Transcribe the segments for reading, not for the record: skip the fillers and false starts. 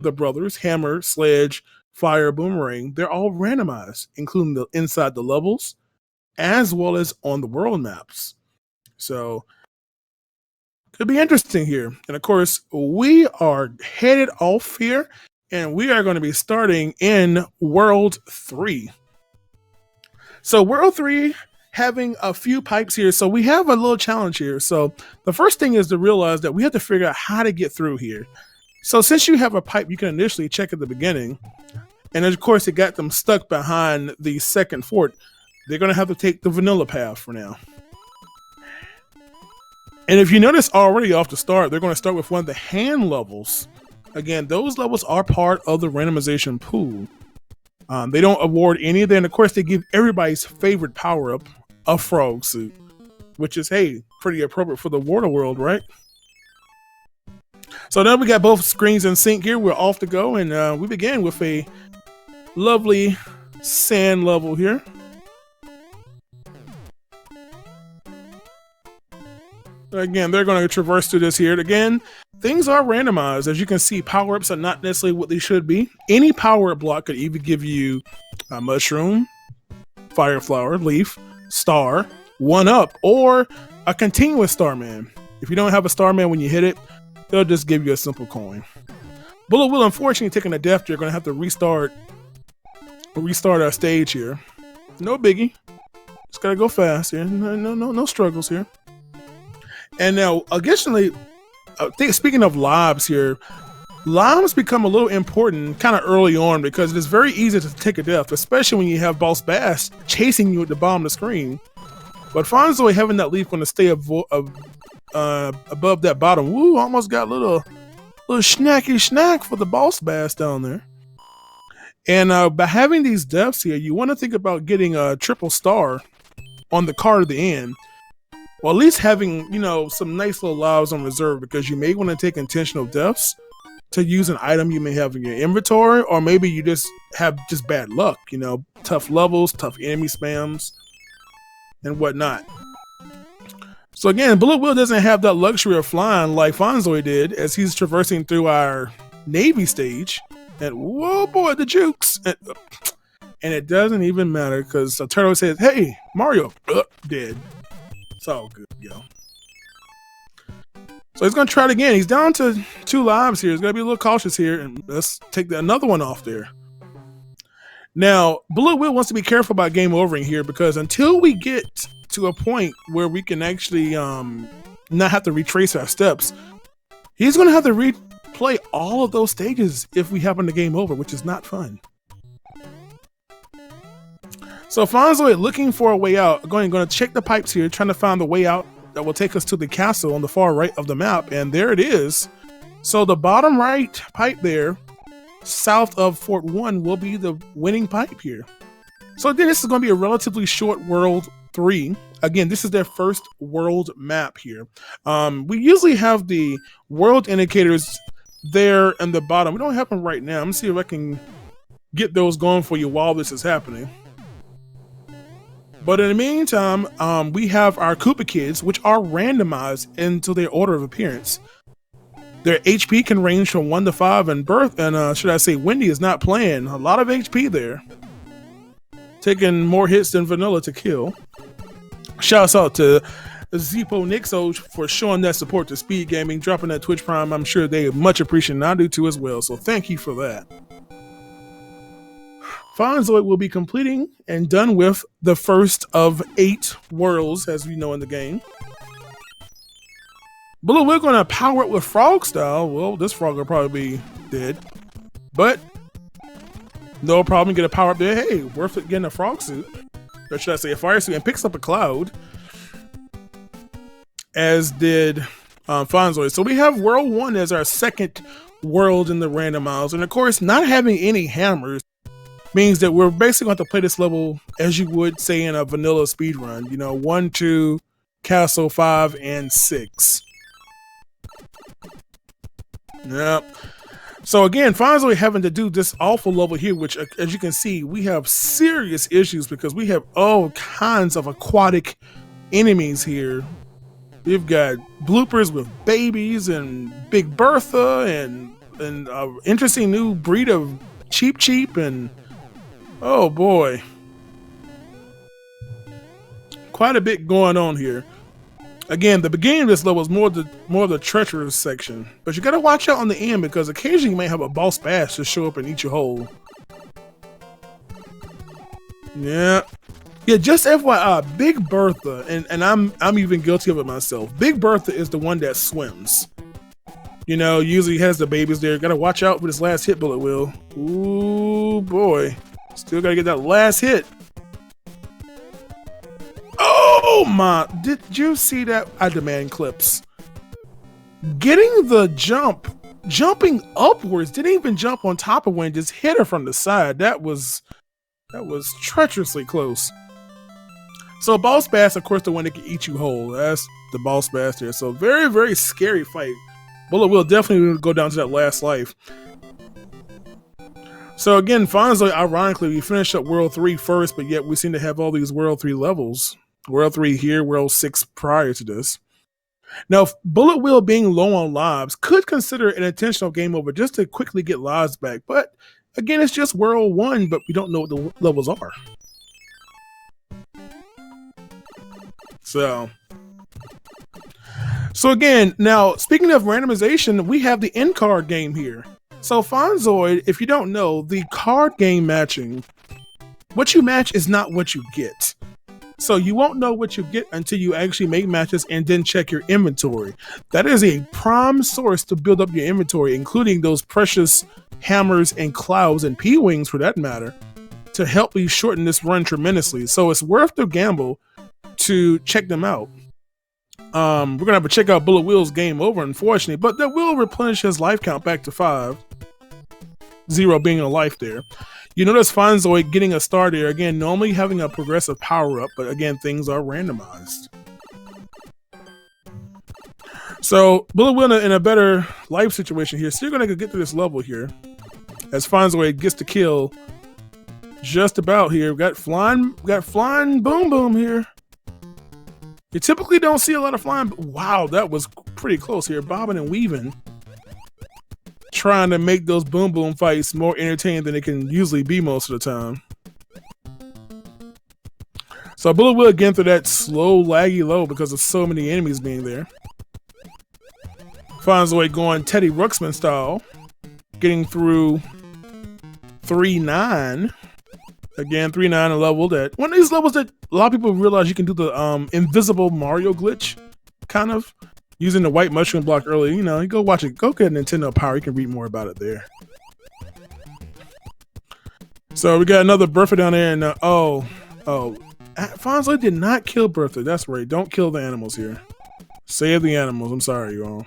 the brothers, Hammer, Sledge, Fire, Boomerang, they're all randomized, including the inside the levels, as well as on the world maps. So could be interesting here. And of course, we are headed off here, and we are going to be starting in World 3. So World 3, having a few pipes here. So we have a little challenge here. So the first thing is to realize that we have to figure out how to get through here. So since you have a pipe, you can initially check at the beginning. And of course, it got them stuck behind the second fort. They're going to have to take the vanilla path for now. And if you notice already off the start, they're going to start with one of the hand levels. Again, those levels are part of the randomization pool. They don't award any of them. And of course, they give everybody's favorite power-up, a frog suit, which is, hey, pretty appropriate for the water world, right? So now we got both screens in sync here. We're off to go, and we begin with a lovely sand level here. Again, they're going to traverse through this here. Again, things are randomized. As you can see, power-ups are not necessarily what they should be. Any power-up block could either give you a mushroom, fire flower, leaf, star, 1-up, or a continuous Starman. If you don't have a Starman when you hit it, they'll just give you a simple coin. BulletWill, unfortunately, taking a death, you're going to have to restart our stage here. No biggie. Just got to go fast here. No struggles here. And now, additionally, speaking of lobs here, lobs become a little important kind of early on because it is very easy to take a death, especially when you have Boss Bass chasing you at the bottom of the screen. But Fonzoid having that leaf going to stay above that bottom. Woo, almost got a little snacky snack for the Boss Bass down there. And by having these deaths here, you want to think about getting a triple star on the card at the end. Well, at least having, some nice little lives on reserve, because you may want to take intentional deaths to use an item you may have in your inventory, or maybe you just have bad luck, tough levels, tough enemy spams, and whatnot. So again, BulletWill doesn't have that luxury of flying like Fonzoid did as he's traversing through our Navy stage. And whoa boy, the jukes! And it doesn't even matter because the turtle says, hey, Mario, dead. It's all good, yo. So he's going to try it again. He's down to 2 lives here. He's going to be a little cautious here. And let's take another one off there. Now, BulletWill wants to be careful about game overing here because until we get to a point where we can actually not have to retrace our steps, he's going to have to replay all of those stages if we happen to game over, which is not fun. So Fonzoid looking for a way out, going to check the pipes here, trying to find the way out that will take us to the castle on the far right of the map, and there it is. So the bottom right pipe there, south of Fort 1, will be the winning pipe here. So again, this is going to be a relatively short World 3. Again, this is their first world map here. We usually have the world indicators there in the bottom. We don't have them right now. I'm going to see if I can get those going for you while this is happening. But in the meantime, we have our Koopa Kids, which are randomized into their order of appearance. Their HP can range from 1 to 5, and should I say, Wendy is not playing. A lot of HP there. Taking more hits than Vanilla to kill. Shouts out to Zippo Nixo for showing that support to Speed Gaming, dropping that Twitch Prime. I'm sure they much appreciate it, and I do too as well. So thank you for that. Fonzoid will be completing and done with the first of 8 worlds, as we know in the game. But we're going to power it with frog style. Well, this frog will probably be dead. But no problem, get a power up there. Hey, worth it getting a frog suit. Or should I say a fire suit, and picks up a cloud. As did Fonzoid. So we have World 1 as our second world in the randomizer. And of course, not having any hammers means that we're basically going to play this level as you would say in a vanilla speed run. 1, 2, Castle 5, and 6. Yep. So again, Fonzoid having to do this awful level here, which as you can see, we have serious issues because we have all kinds of aquatic enemies here. We've got bloopers with babies and Big Bertha and and interesting new breed of cheap, and oh boy, quite a bit going on here. Again, the beginning of this level is more of the treacherous section, but you gotta watch out on the end because occasionally you may have a boss bass to show up and eat your whole. Yeah, just FYI, Big Bertha, and I'm even guilty of it myself. Big Bertha is the one that swims. You know, usually has the babies there. Gotta watch out for this last hit, BulletWill. Ooh boy, still gotta get that last hit. Oh my, did you see that? I demand clips. Getting the jumping upwards, didn't even jump on top of one, just hit her from the side. That was treacherously close. So boss bass, of course, the one that can eat you whole. That's the boss bass there. So very, very scary fight. BulletWill definitely go down to that last life. So again, Fonzoid, ironically, we finished up World 3 first, but yet we seem to have all these World 3 levels. World 3 here, World 6 prior to this. Now, BulletWill being low on lives could consider an intentional game over just to quickly get lives back. But again, it's just World 1, but we don't know what the levels are. So again, now speaking of randomization, we have the end card game here. So Fonzoid, if you don't know, the card game matching, what you match is not what you get. So you won't know what you get until you actually make matches and then check your inventory. That is a prime source to build up your inventory, including those precious hammers and clouds and P-wings for that matter, to help you shorten this run tremendously. So it's worth the gamble to check them out. We're gonna have to check out BulletWill's game over, unfortunately, but that will replenish his life count back to 5. 0 being a life there. You notice Fonzoid getting a star there, again, normally having a progressive power up, but again, things are randomized. So BulletWill in a better life situation here. So you're gonna get to this level here as Fonzoid gets the kill just about here. We got flying boom boom here. You typically don't see a lot of flying. Wow, that was pretty close here. Bobbing and weaving, trying to make those boom boom fights more entertaining than it can usually be most of the time. So BulletWill again through that slow, laggy low because of so many enemies being there. Fonzoid going Teddy Ruxpin style, getting through 3-9. Again, 3-9, a level that one of these levels that a lot of people realize you can do the invisible Mario glitch, kind of using the white mushroom block earlier. You know, you go watch it. Go get Nintendo Power. You can read more about it there. So we got another Bertha down there, and Fonzoid did not kill Bertha. That's right. Don't kill the animals here. Save the animals. I'm sorry, y'all.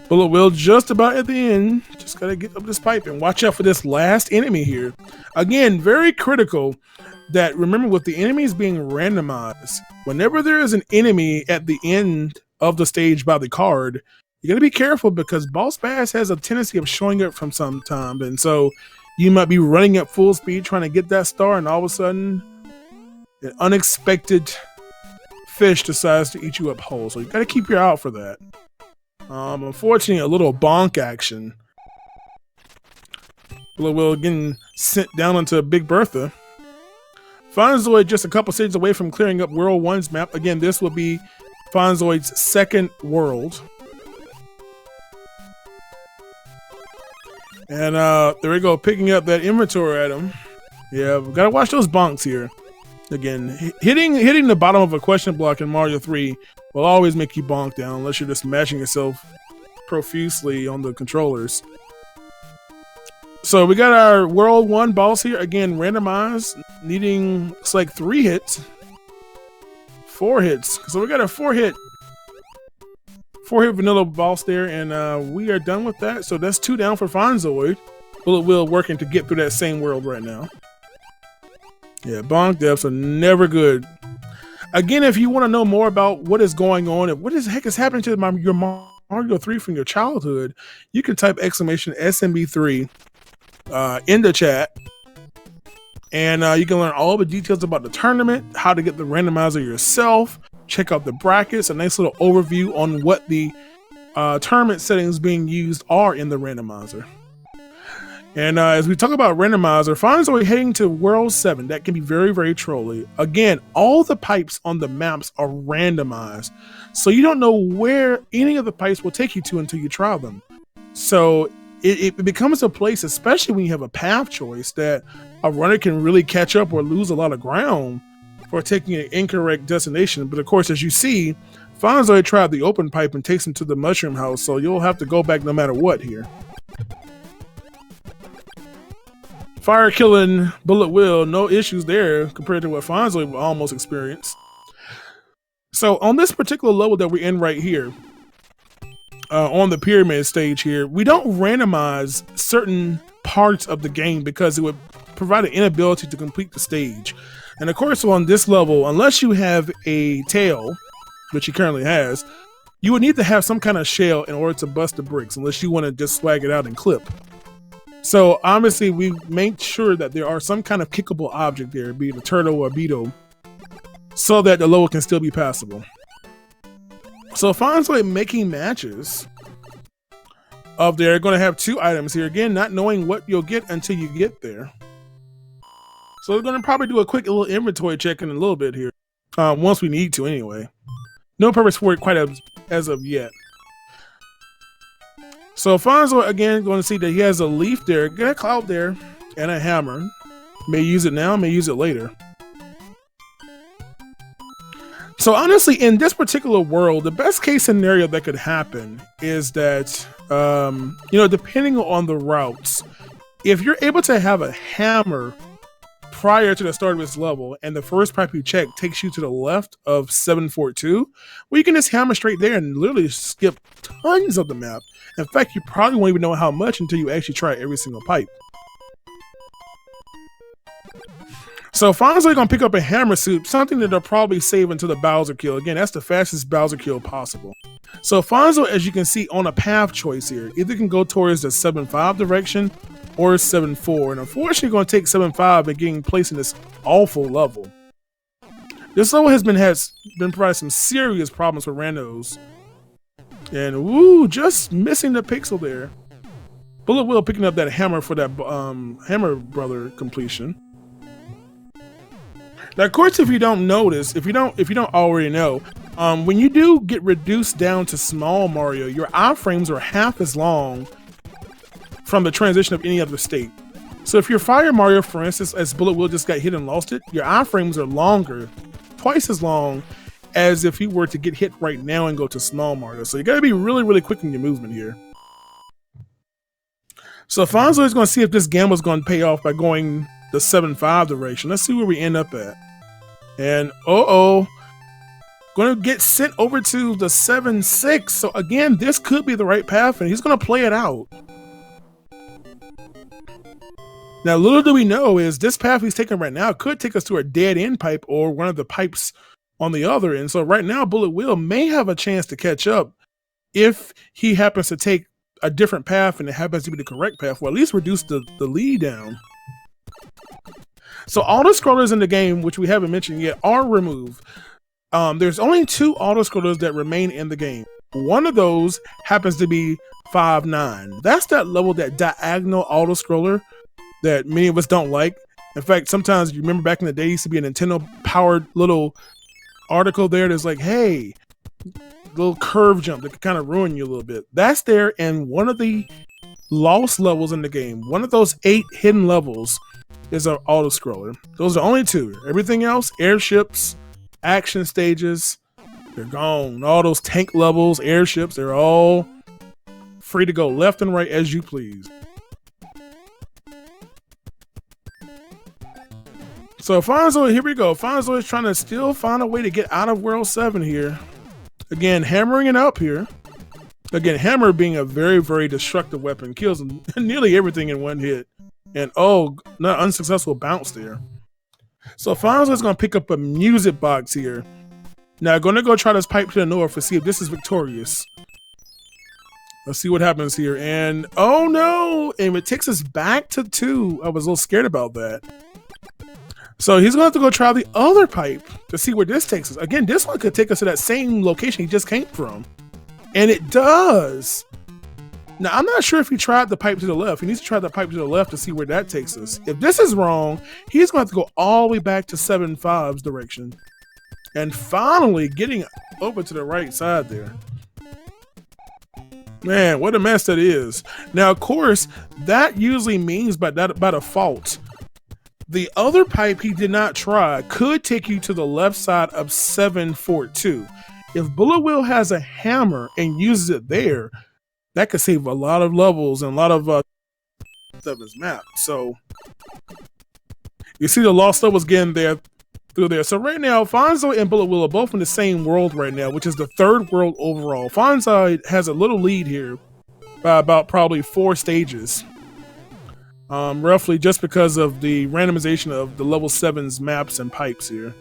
BulletWill just about at the end. Just gotta get up this pipe and watch out for this last enemy here. Again, very critical that remember with the enemies being randomized, whenever there is an enemy at the end of the stage by the card, you gotta be careful because Boss Bass has a tendency of showing up from some time, and so you might be running at full speed trying to get that star, and all of a sudden, an unexpected fish decides to eat you up whole. So you gotta keep your eye out for that. Unfortunately, a little bonk action. BulletWill getting sent down into Big Bertha. Fonzoid just a couple stages away from clearing up World 1's map. Again, this will be Fonzoid's second world. And there we go, picking up that inventory item. Yeah, we gotta watch those bonks here. Again, hitting the bottom of a question block in Mario 3 will always make you bonk down unless you're just smashing yourself profusely on the controllers. So we got our World 1 boss here. Again, randomized, needing, it's like 3 hits. 4 hits. So we got a 4-hit vanilla boss there, and we are done with that. So that's 2 down for Fonzoid. BulletWill working to get through that same world right now. Yeah, bonk deaths are never good. Again, if you want to know more about what is going on and what the heck is happening to your Mario 3 from your childhood, you can type !SMB3 in the chat, and you can learn all the details about the tournament, how to get the randomizer yourself, check out the brackets, a nice little overview on what the tournament settings being used are in the randomizer. And as we talk about randomizer, Fonzoid heading to World 7, that can be very, very trolly. Again, all the pipes on the maps are randomized, so you don't know where any of the pipes will take you to until you try them. So it becomes a place, especially when you have a path choice, that a runner can really catch up or lose a lot of ground for taking an incorrect destination. But of course, as you see, Fonzoid tried the open pipe and takes him to the mushroom house, so you'll have to go back no matter what here. Fire killing BulletWill, no issues there compared to what Fonzoid almost experienced. So on this particular level that we're in right here, on the pyramid stage here, we don't randomize certain parts of the game because it would provide an inability to complete the stage. And of course on this level, unless you have a tail, which he currently has, you would need to have some kind of shell in order to bust the bricks, unless you want to just swag it out and clip. So obviously we make sure that there are some kind of kickable object there, be it a turtle or a beetle, so that the level can still be passable. So Fonzoid making matches of there, going to have 2 items here. Again, not knowing what you'll get until you get there. So we're going to probably do a quick little inventory check in a little bit here, once we need to anyway. No purpose for it quite as of yet. So Fonzoid again going to see that he has a leaf there, got a cloud there, and a hammer. May use it now, may use it later. So honestly, in this particular world, the best case scenario that could happen is that, you know, depending on the routes, if you're able to have a hammer prior to the start of this level, and the first pipe you check takes you to the left of 742, well, you can just hammer straight there and literally skip tons of the map. In fact, you probably won't even know how much until you actually try every single pipe. So Fonzoid gonna pick up a hammer suit, something that they'll probably save until the Bowser kill. Again, that's the fastest Bowser kill possible. So Fonzoid, as you can see on a path choice here, either can go towards the 7-5 direction or 7-4, and unfortunately going to take 7-5 and getting placed in this awful level. This level has been providing some serious problems for randos, and woo, just missing the pixel there. BulletWill picking up that hammer for that hammer brother completion. Now, of course, if you don't notice, if you don't already know, when you do get reduced down to small Mario, your iframes are half as long from the transition of any other state. So if you're Fire Mario, for instance, as BulletWill just got hit and lost it, your iframes are longer, twice as long as if he were to get hit right now and go to small Mario. So you gotta be really, really quick in your movement here. So Fonzoid is gonna see if this gamble is gonna pay off by going the 7-5 direction. Let's see where we end up at. And gonna get sent over to the 7-6. So again, this could be the right path, and he's gonna play it out. Now, little do we know is this path he's taking right now could take us to a dead end pipe or one of the pipes on the other. And so right now, BulletWill may have a chance to catch up if he happens to take a different path and it happens to be the correct path, or at least reduce the lead down. So auto-scrollers in the game, which we haven't mentioned yet, are removed. There's only 2 auto-scrollers that remain in the game. One of those happens to be 5-9. That's that level, that diagonal auto-scroller that many of us don't like. In fact, sometimes you remember back in the day, used to be a Nintendo-powered little article there that's like, hey, little curve jump that could kind of ruin you a little bit. That's there in one of the lost levels in the game. One of those 8 hidden levels is an auto-scroller. Those are only 2. Everything else, airships, action stages, they're gone. All those tank levels, airships, they're all free to go left and right as you please. So Fonzoid, here we go. Fonzoid is trying to still find a way to get out of World 7 here. Again, hammering it up here. Again, hammer being a very, very destructive weapon. Kills nearly everything in one hit. And not unsuccessful bounce there. So Fonzoid is going to pick up a music box here. Now, going to go try this pipe to the north to see if this is victorious. Let's see what happens here. And oh no! And it takes us back to 2. I was a little scared about that. So he's going to have to go try the other pipe to see where this takes us. Again, this one could take us to that same location he just came from. And it does. Now, I'm not sure if he tried the pipe to the left. He needs to try the pipe to the left to see where that takes us. If this is wrong, he's going to have to go all the way back to 7-5's direction. And finally getting over to the right side there. Man, what a mess that is. Now, of course, that usually means by default, the other pipe he did not try could take you to the left side of 7-4-2. If BulletWill has a hammer and uses it there, that could save a lot of levels and a lot of stuff is mapped. So you see the lost levels getting there through there. So right now, Fonzoid and BulletWill are both in the same world right now, which is the 3rd world overall. Fonzoid has a little lead here by about probably 4 stages. Roughly just because of the randomization of the level 7's maps and pipes here.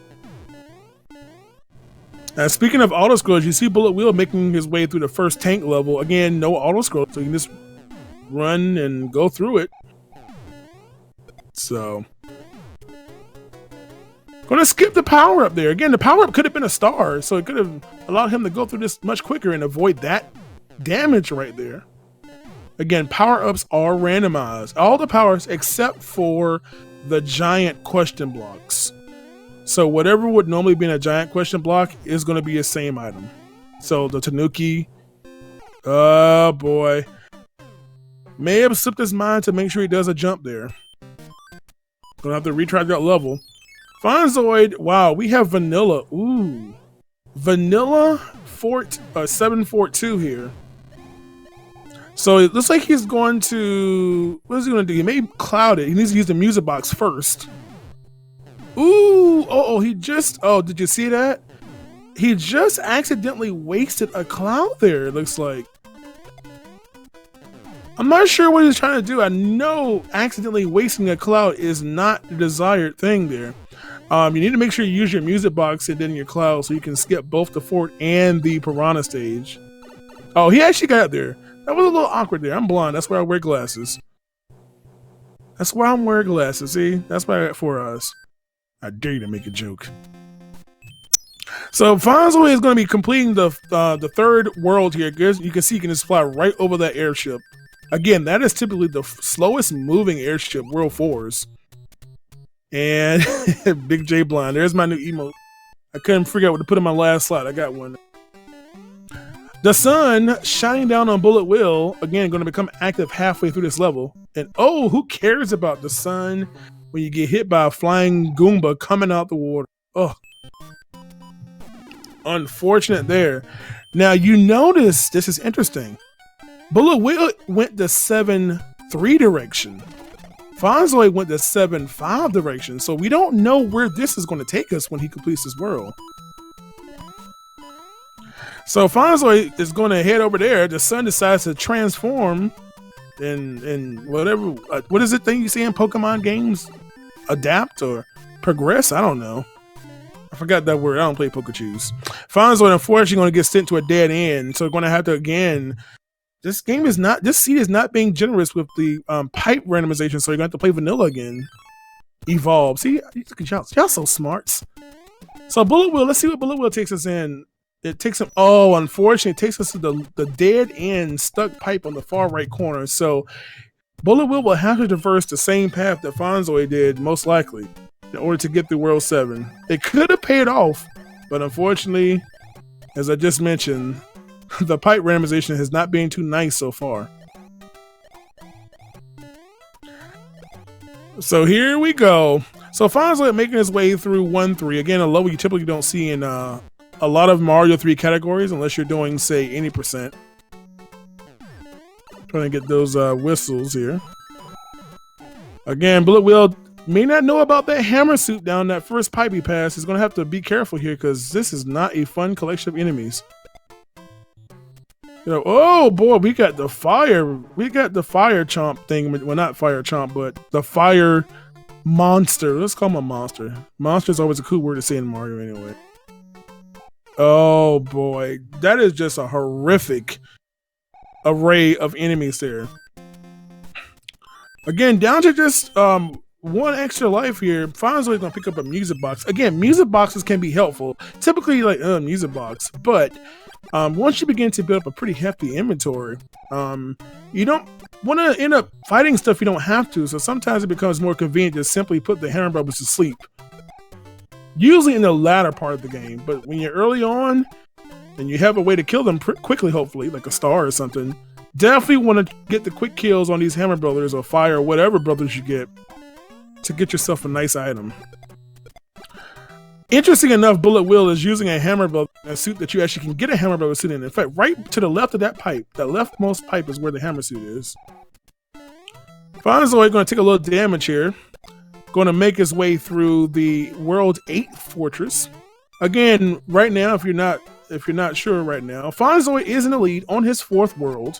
Speaking of auto scrolls, you see BulletWill making his way through the first tank level. Again, no auto scroll, so you can just run and go through it. So, gonna skip the power up there. Again, the power up could have been a star, so it could have allowed him to go through this much quicker and avoid that damage right there. Again, power ups are randomized. All the powers except for the giant question blocks. So whatever would normally be in a giant question block is going to be the same item. So the Tanuki, oh boy, may have slipped his mind to make sure he does a jump there. Gonna have to retry that level. Fonzoid, wow, we have Vanilla. Ooh, Vanilla 7-4-2 here. So it looks like he's going to, what is he going to do? He may cloud it. He needs to use the music box first. Ooh, he just, did you see that? He just accidentally wasted a cloud there, it looks like. I'm not sure what he's trying to do. I know accidentally wasting a cloud is not the desired thing there. You need to make sure you use your music box and then your cloud so you can skip both the fort and the piranha stage. Oh, he actually got up there. That was a little awkward there. I'm blind. That's why I wear glasses. That's why I'm wearing glasses. See? That's why I got 4 eyes. I dare you to make a joke. So Fonzoid is going to be completing the 3rd world here. You can see you can just fly right over that airship. Again, that is typically the slowest moving airship, World 4's. And Big J Blind. There's my new emote. I couldn't figure out what to put in my last slide. I got one. The sun shining down on BulletWill, again, going to become active halfway through this level. And oh, who cares about the sun when you get hit by a flying Goomba coming out the water? Oh, unfortunate there. Now, you notice, this is interesting. BulletWill went the 7-3 direction. Fonzoid went the 7-5 direction. So we don't know where this is going to take us when he completes this world. So Fonzoid is going to head over there. The sun decides to transform in whatever. What is it thing you see in Pokemon games? Adapt or progress? I don't know. I forgot that word. I don't play Pokechus. Fonzoid unfortunately going to get sent to a dead end. So we're going to have to again. This seed is not being generous with the pipe randomization. So you're going to have to play vanilla again. Evolve. See, look at y'all. Y'all so smart. So BulletWill. Let's see what BulletWill takes us in. It takes him. Oh, unfortunately, it takes us to the dead end stuck pipe on the far right corner. So BulletWill will have to traverse the same path that Fonzoid did, most likely, in order to get through World 7. It could have paid off, but unfortunately, as I just mentioned, the pipe randomization has not been too nice so far. So here we go. So Fonzoid making his way through 1-3. Again, a level you typically don't see in a lot of Mario 3 categories, unless you're doing, say, 80%. Trying to get those whistles here. Again, BulletWill may not know about that hammer suit down that first pipe he passed. He's going to have to be careful here because this is not a fun collection of enemies. You know, oh boy, we got the fire chomp thing. Well, not fire chomp, but the fire monster. Let's call him a monster. Monster is always a cool word to say in Mario anyway. Oh boy, that is just a horrific array of enemies there. Again, down to just one extra life here. Fonzoid is gonna pick up a music box. Again, music boxes can be helpful. Typically, like music box, but Once you begin to build up a pretty hefty inventory, you don't want to end up fighting stuff you don't have to. So sometimes it becomes more convenient to simply put the hammer brothers to sleep. Usually in the latter part of the game, but when you're early on and you have a way to kill them quickly, hopefully, like a star or something, definitely want to get the quick kills on these hammer brothers or fire or whatever brothers you get to get yourself a nice item. Interesting enough, BulletWill is using a hammer brother a suit that you actually can get a hammer brother suit in. In fact, right to the left of that pipe, that leftmost pipe is where the hammer suit is. Fonzoid going to take a little damage here. Going to make his way through the World 8 fortress. Again, right now, if you're not sure right now, Fonzoid is in the lead on his 4th world.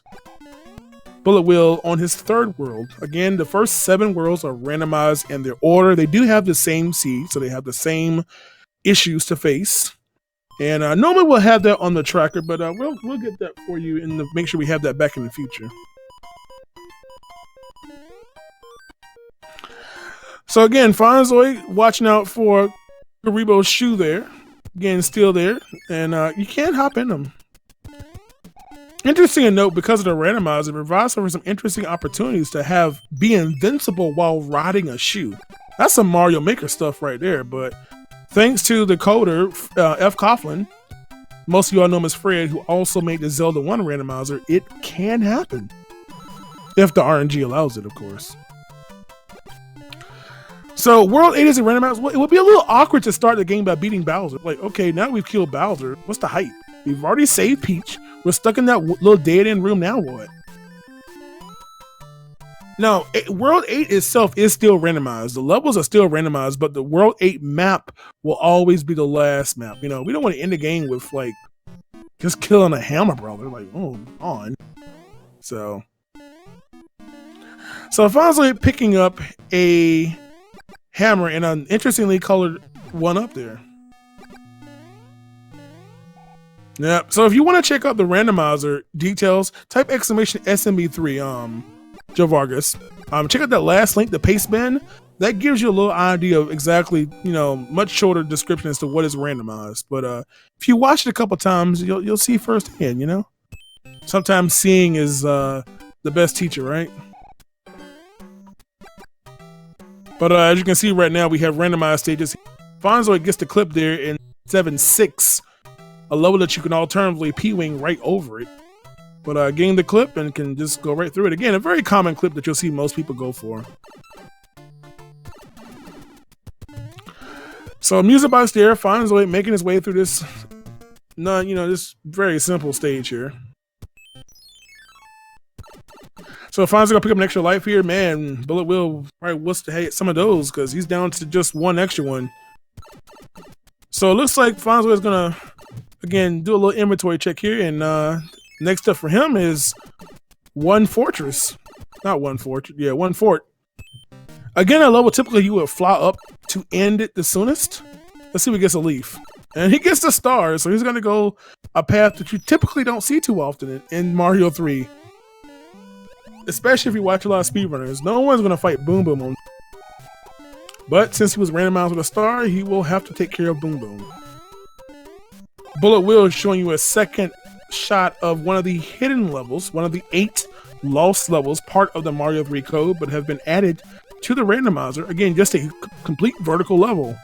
BulletWill on his 3rd world. Again, the first 7 worlds are randomized in their order. They do have the same seed, so they have the same issues to face. And normally we'll have that on the tracker, but we'll get that for you and make sure we have that back in the future. So again, Fonzoid watching out for Karibo's shoe there. Again, still there, and you can't hop in them. Interesting to note, because of the randomizer, it provides for some interesting opportunities to be invincible while riding a shoe. That's some Mario Maker stuff right there, but thanks to the coder, F. Coughlin, most of you all know him as Fred, who also made the Zelda 1 randomizer, it can happen. If the RNG allows it, of course. So, World 8 is a randomizer. Well, it would be a little awkward to start the game by beating Bowser. Like, okay, now we've killed Bowser. What's the hype? We've already saved Peach. We're stuck in that little dead-end room. Now what? Now, World 8 itself is still randomized. The levels are still randomized, but the World 8 map will always be the last map. You know, we don't want to end the game with, like, just killing a hammer brother. Like, oh, on. So Fonzoid picking up a hammer and an interestingly colored one up there. Yeah, so if you want to check out the randomizer details, type !SMB3, Joe Vargas. Check out that last link, the paste bin. That gives you a little idea of exactly, you know, much shorter description as to what is randomized. But if you watch it a couple times, you'll see firsthand, you know? Sometimes seeing is the best teacher, right? But as you can see right now, we have randomized stages. Fonzoid gets the clip there in 7-6, a level that you can alternatively P-Wing right over it. But getting the clip and can just go right through it. Again, a very common clip that you'll see most people go for. So music box there, Fonzoid making his way through this, this very simple stage here. So Fonzoid gonna pick up an extra life here. Man, BulletWill probably wants to hate some of those because he's down to just one extra one. So it looks like Fonzoid is gonna, again, do a little inventory check here. And next up for him is one fortress. Not one fortress, yeah, one fort. Again, a level typically you would fly up to end it the soonest. Let's see if he gets a leaf. And he gets the star, so he's gonna go a path that you typically don't see too often in Mario 3. Especially if you watch a lot of speedrunners. No one's gonna fight Boom Boom on. But since he was randomized with a star, he will have to take care of Boom Boom. BulletWill is showing you a second shot of one of the hidden levels, one of the 8 lost levels, part of the Mario 3 code, but have been added to the randomizer. Again, just a complete vertical level.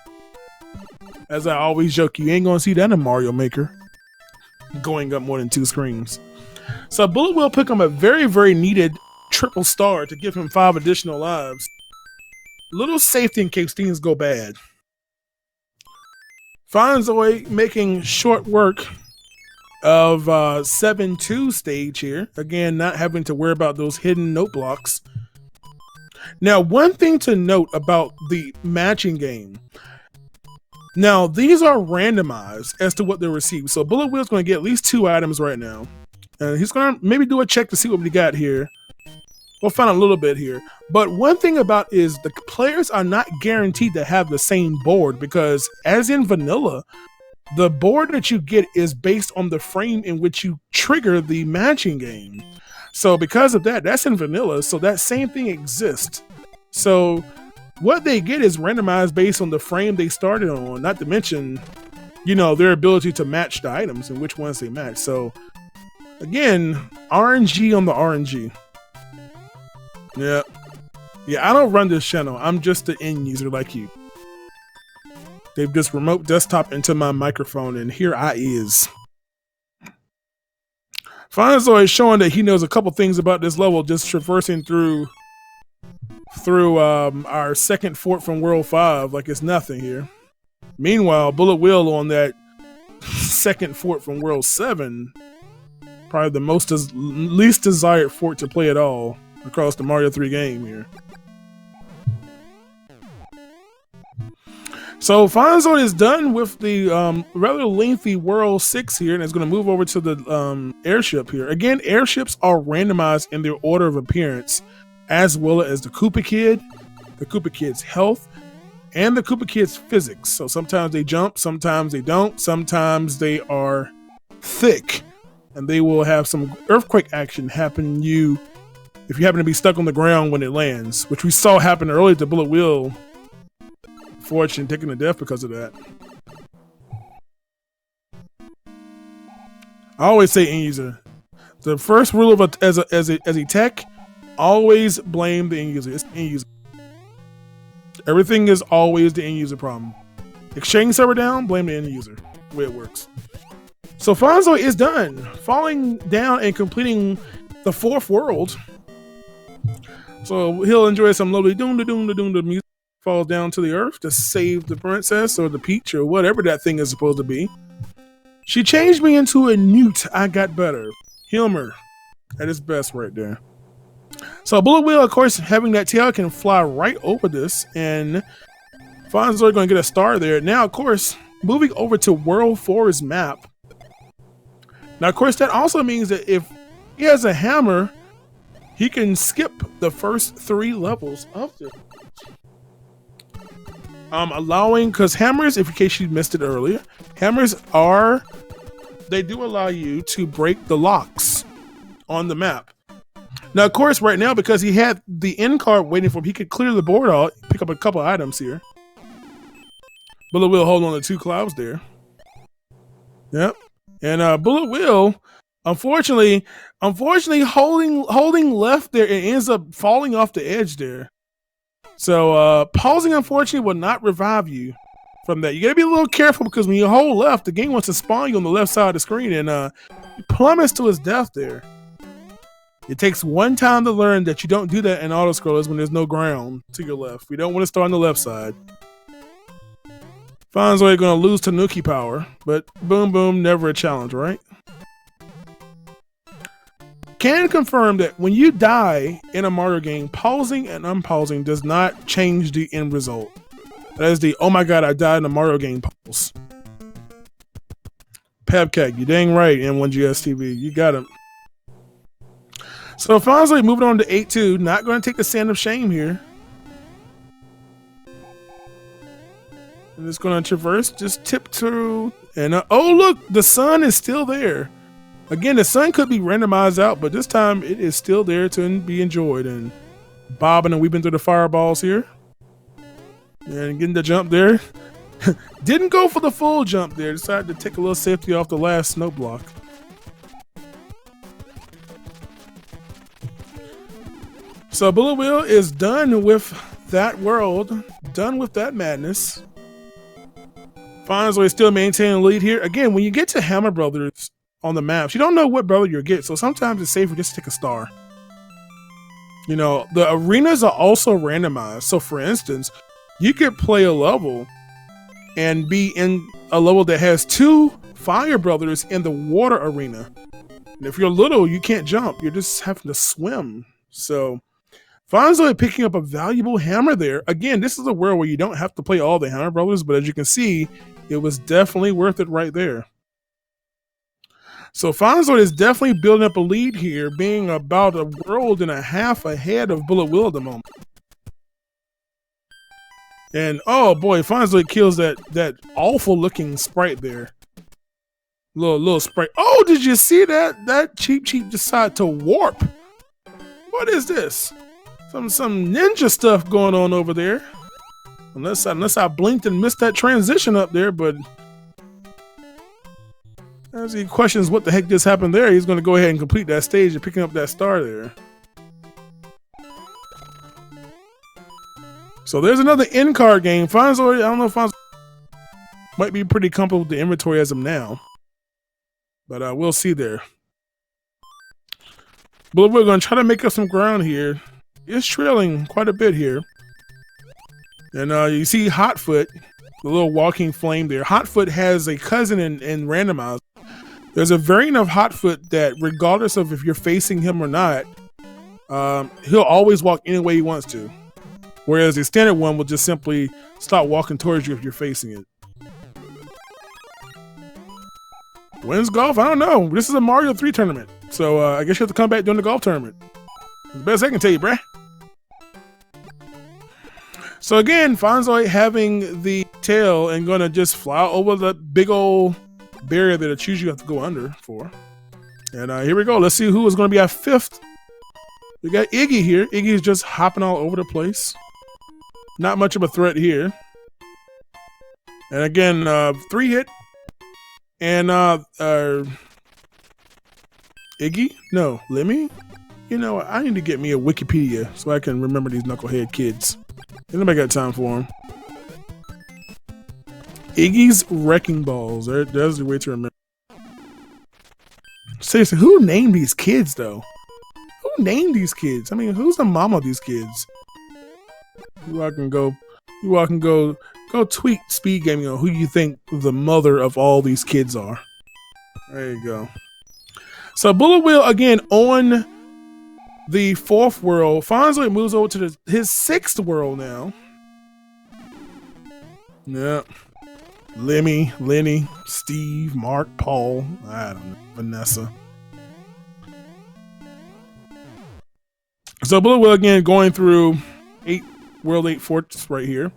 As I always joke, you ain't gonna see that in Mario Maker. Going up more than 2 screens. So BulletWill pick him a very, very needed triple star to give him 5 additional lives. Little safety in case things go bad. Fonzoid making short work of 7-2 stage here. Again, not having to worry about those hidden note blocks. Now, one thing to note about the matching game. Now, these are randomized as to what they receive. So BulletWill is going to get at least 2 items right now. And he's going to maybe do a check to see what we got here. We'll find a little bit here. But one thing about is the players are not guaranteed to have the same board because as in vanilla, the board that you get is based on the frame in which you trigger the matching game. So because of that, that's in vanilla. So that same thing exists. So what they get is randomized based on the frame they started on. Not to mention, you know, their ability to match the items and which ones they match. So again, RNG on the RNG. Yeah. Yeah, I don't run this channel. I'm just an end user like you. They've just remote desktop into my microphone, and here I is. Fonzoid is showing that he knows a couple things about this level, just traversing through our second fort from World 5 like it's nothing here. Meanwhile, BulletWill on that second fort from World 7, probably the least desired fort to play at all across the Mario 3 game here. So Fonzoid is done with the rather lengthy World 6 here, and is going to move over to the airship here. Again, airships are randomized in their order of appearance, as well as the Koopa Kid, the Koopa Kid's health, and the Koopa Kid's physics. So sometimes they jump, sometimes they don't, sometimes they are thick, and they will have some earthquake action happen if you happen to be stuck on the ground when it lands, which we saw happen earlier to BulletWill. Fortune taking a death because of that. I always say end user. The first rule of as a tech, always blame the end user. It's the end user. Everything is always the end user problem. Exchange server down, blame the end user. The way it works. So Fonzoid is done, falling down and completing the 4th world. So he'll enjoy some lovely doom the music. Falls down to the earth to save the princess or the peach or whatever that thing is supposed to be. She changed me into a newt. I got better. Humor at its best right there. So BulletWill, of course, having that tail, can fly right over this, and Fonzoid going to get a star there. Now, of course, moving over to World 4's map. Now, of course, that also means that if he has a hammer, he can skip the first 3 levels of this. Allowing, because hammers, if in case you missed it earlier, hammers they do allow you to break the locks on the map. Now, of course, right now, because he had the end card waiting for him, he could clear the board out, pick up a couple items here. BulletWill hold on to 2 clouds there. Yep. And BulletWill, unfortunately holding left there, it ends up falling off the edge there. So pausing, unfortunately, will not revive you from that. You gotta be a little careful, because when you hold left, the game wants to spawn you on the left side of the screen, and plummets to his death there. It takes one time to learn that you don't do that in auto scrollers when there's no ground to your left. We don't want to start on the left side. Fonzoid gonna lose Tanuki power, but boom boom, never a challenge, right? Can confirm that when you die in a Mario game, pausing and unpausing does not change the end result. That is the, oh my god, I died in a Mario game pause. Pabcac, you dang right, N1GSTV, you got him. So Fonzoid moving on to 8-2, not going to take the sand of shame here. And it's going to traverse, just tip through, and oh look, the sun is still there. Again, the sun could be randomized out, but this time it is still there to be enjoyed. And bobbing and weaving through the fireballs here. And getting the jump there. Didn't go for the full jump there. Decided to take a little safety off the last snow block. So BulletWill is done with that world. Done with that madness. Fonzoid still maintaining the lead here. Again, when you get to Hammer Brothers on the maps, you don't know what brother you'll get, so sometimes it's safer just to take a star. You know, the arenas are also randomized. So for instance, you could play a level and be in a level that has 2 fire brothers in the water arena. And if you're little, you can't jump. You're just having to swim. So Fonzoid picking up a valuable hammer there. Again, this is a world where you don't have to play all the Hammer Brothers, but as you can see, it was definitely worth it right there. So Fonzoid is definitely building up a lead here, being about a world and a half ahead of BulletWill at the moment. And oh boy, Fonzoid kills that awful looking sprite there. Little sprite. Oh, did you see that? That cheap decided to warp. What is this? Some ninja stuff going on over there. Unless I blinked and missed that transition up there, but As he questions what the heck just happened there, he's going to go ahead and complete that stage and picking up that star there. So there's another in-card game. Fonzoid, I don't know if Fonzoid might be pretty comfortable with the inventory as of now. But we'll see there. But we're going to try to make up some ground here. It's trailing quite a bit here. And you see Hotfoot, the little walking flame there. Hotfoot has a cousin in Randomizer. There's a variant of Hotfoot that regardless of if you're facing him or not, he'll always walk any way he wants to. Whereas the standard one will just simply start walking towards you if you're facing it. Wins golf? I don't know. This is a Mario 3 tournament. So I guess you have to come back during the golf tournament. It's the best I can tell you, bruh. So again, Fonzoid having the tail and gonna just fly over the big old barrier that it chooses you have to go under for. And here we go. Let's see who is gonna be our fifth. We got Iggy here. Iggy is just hopping all over the place. Not much of a threat here. And again, 3 hit. And Iggy? No, Lemmy? You know, I need to get me a Wikipedia so I can remember these knucklehead kids. Nobody got time for them. Iggy's Wrecking Balls. There's the way to remember. Seriously, who named these kids though? Who named these kids? I mean, who's the mom of these kids? You all can go tweet Speed Gaming on who you think the mother of all these kids are. There you go. So BulletWill again on the 4th world. Fonzoid moves over to his 6th world now. Yeah. Lemmy, Lenny, Steve, Mark, Paul. I don't know. Vanessa. So BulletWill again going through World 8 Forts right here.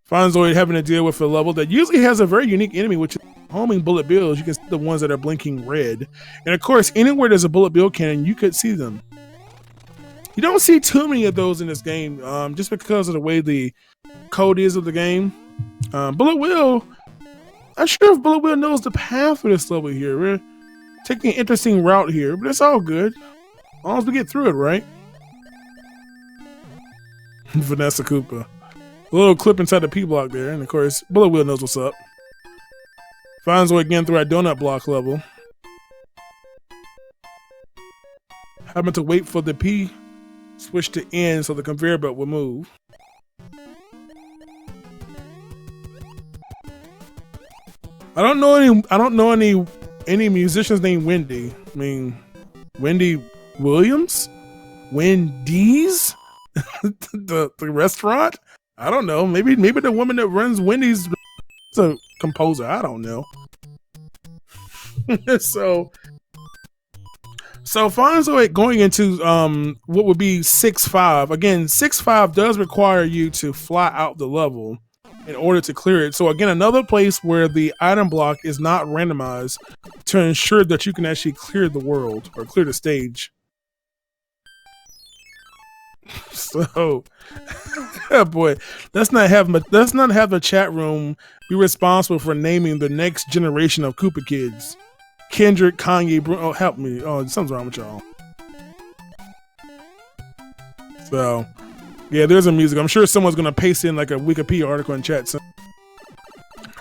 Fonzoid having to deal with a level that usually has a very unique enemy, which is homing bullet bills. You can see the ones that are blinking red. And of course, anywhere there's a bullet bill cannon, you could see them. You don't see too many of those in this game, just because of the way the code is of the game. BulletWill, I'm sure if BulletWill knows the path for this level here. We're taking an interesting route here, but it's all good. As long as we get through it, right? Vanessa Cooper. A little clip inside the P block there, and of course, BulletWill knows what's up. Fonzoid again through our donut block level. Having to wait for the P switch to end so the conveyor belt will move. I don't know any musicians named Wendy. I mean, Wendy Williams? Wendy's? the restaurant? I don't know. Maybe the woman that runs Wendy's is a composer. I don't know. So Fonzoid going into what would be 6-5. Again, 6-5 does require you to fly out the level in order to clear it. So again, another place where the item block is not randomized to ensure that you can actually clear the world or clear the stage. So, oh boy, let's not have the chat room be responsible for naming the next generation of Koopa kids. Kendrick, Kanye, Bruno, oh, help me. Oh, something's wrong with y'all. So, yeah, there's a music. I'm sure someone's going to paste in like a Wikipedia article in chat. So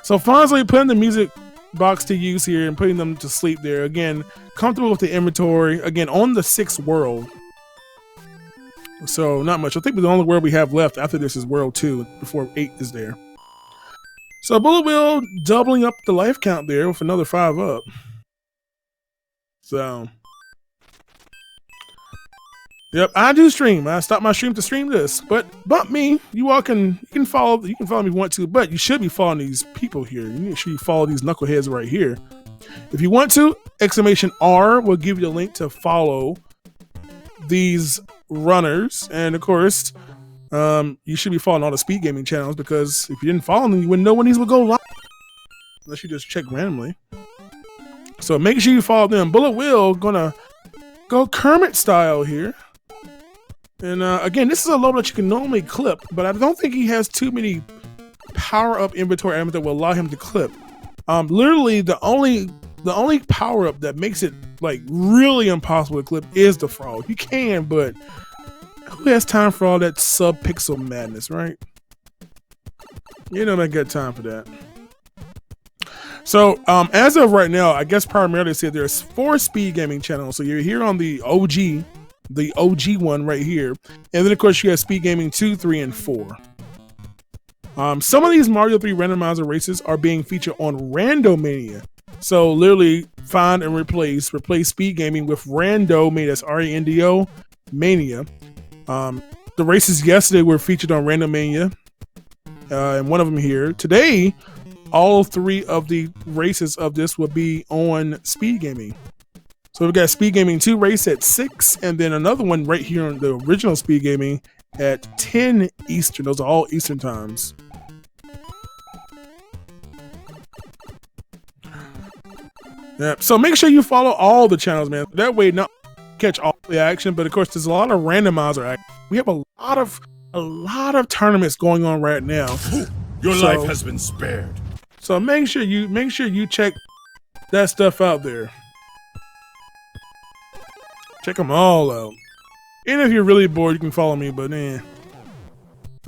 Fonzoid putting the music box to use here and putting them to sleep there. Again, comfortable with the inventory. Again, on the 6th world. So, not much. I think the only world we have left after this is World 2, before 8 is there. So, BulletWill doubling up the life count there with another 5 up. So, yep, I do stream. I stopped my stream to stream this. But me, you all can follow me if you want to, but you should be following these people here. You need to follow these knuckleheads right here. If you want to, !R will give you a link to follow these runners, and of course you should be following all the Speed Gaming channels, because if you didn't follow them, you wouldn't know when these would go live unless you just check randomly. So make sure you follow them. BulletWill gonna go Kermit style here, and again, this is a level that you can normally clip, but I don't think he has too many power up inventory items that will allow him to clip. Literally the the only power up that makes it like really impossible to clip is the frog. You can, but who has time for all that sub-pixel madness, right? You don't make good time for that. So as of right now, I guess primarily said there's 4 speed gaming channels. So you're here on the OG one right here, and then of course you have speed gaming 2, 3, and 4. Some of these Mario 3 randomizer races are being featured on Randomania. So literally find and replace speed gaming with Randomania. That's R-A-N-D-O Mania. The races yesterday were featured on Randomania, and one of them here. Today, all 3 of the races of this will be on speed gaming. So we've got speed gaming 2 race at 6, and then another one right here on the original speed gaming at 10 Eastern. Those are all Eastern times. Yeah, so make sure you follow all the channels, man. That way, not catch all the action, but of course, there's a lot of randomizer action. We have a lot of tournaments going on right now. Your life has been spared. So make sure you check that stuff out there. Check them all out. And if you're really bored, you can follow me. But I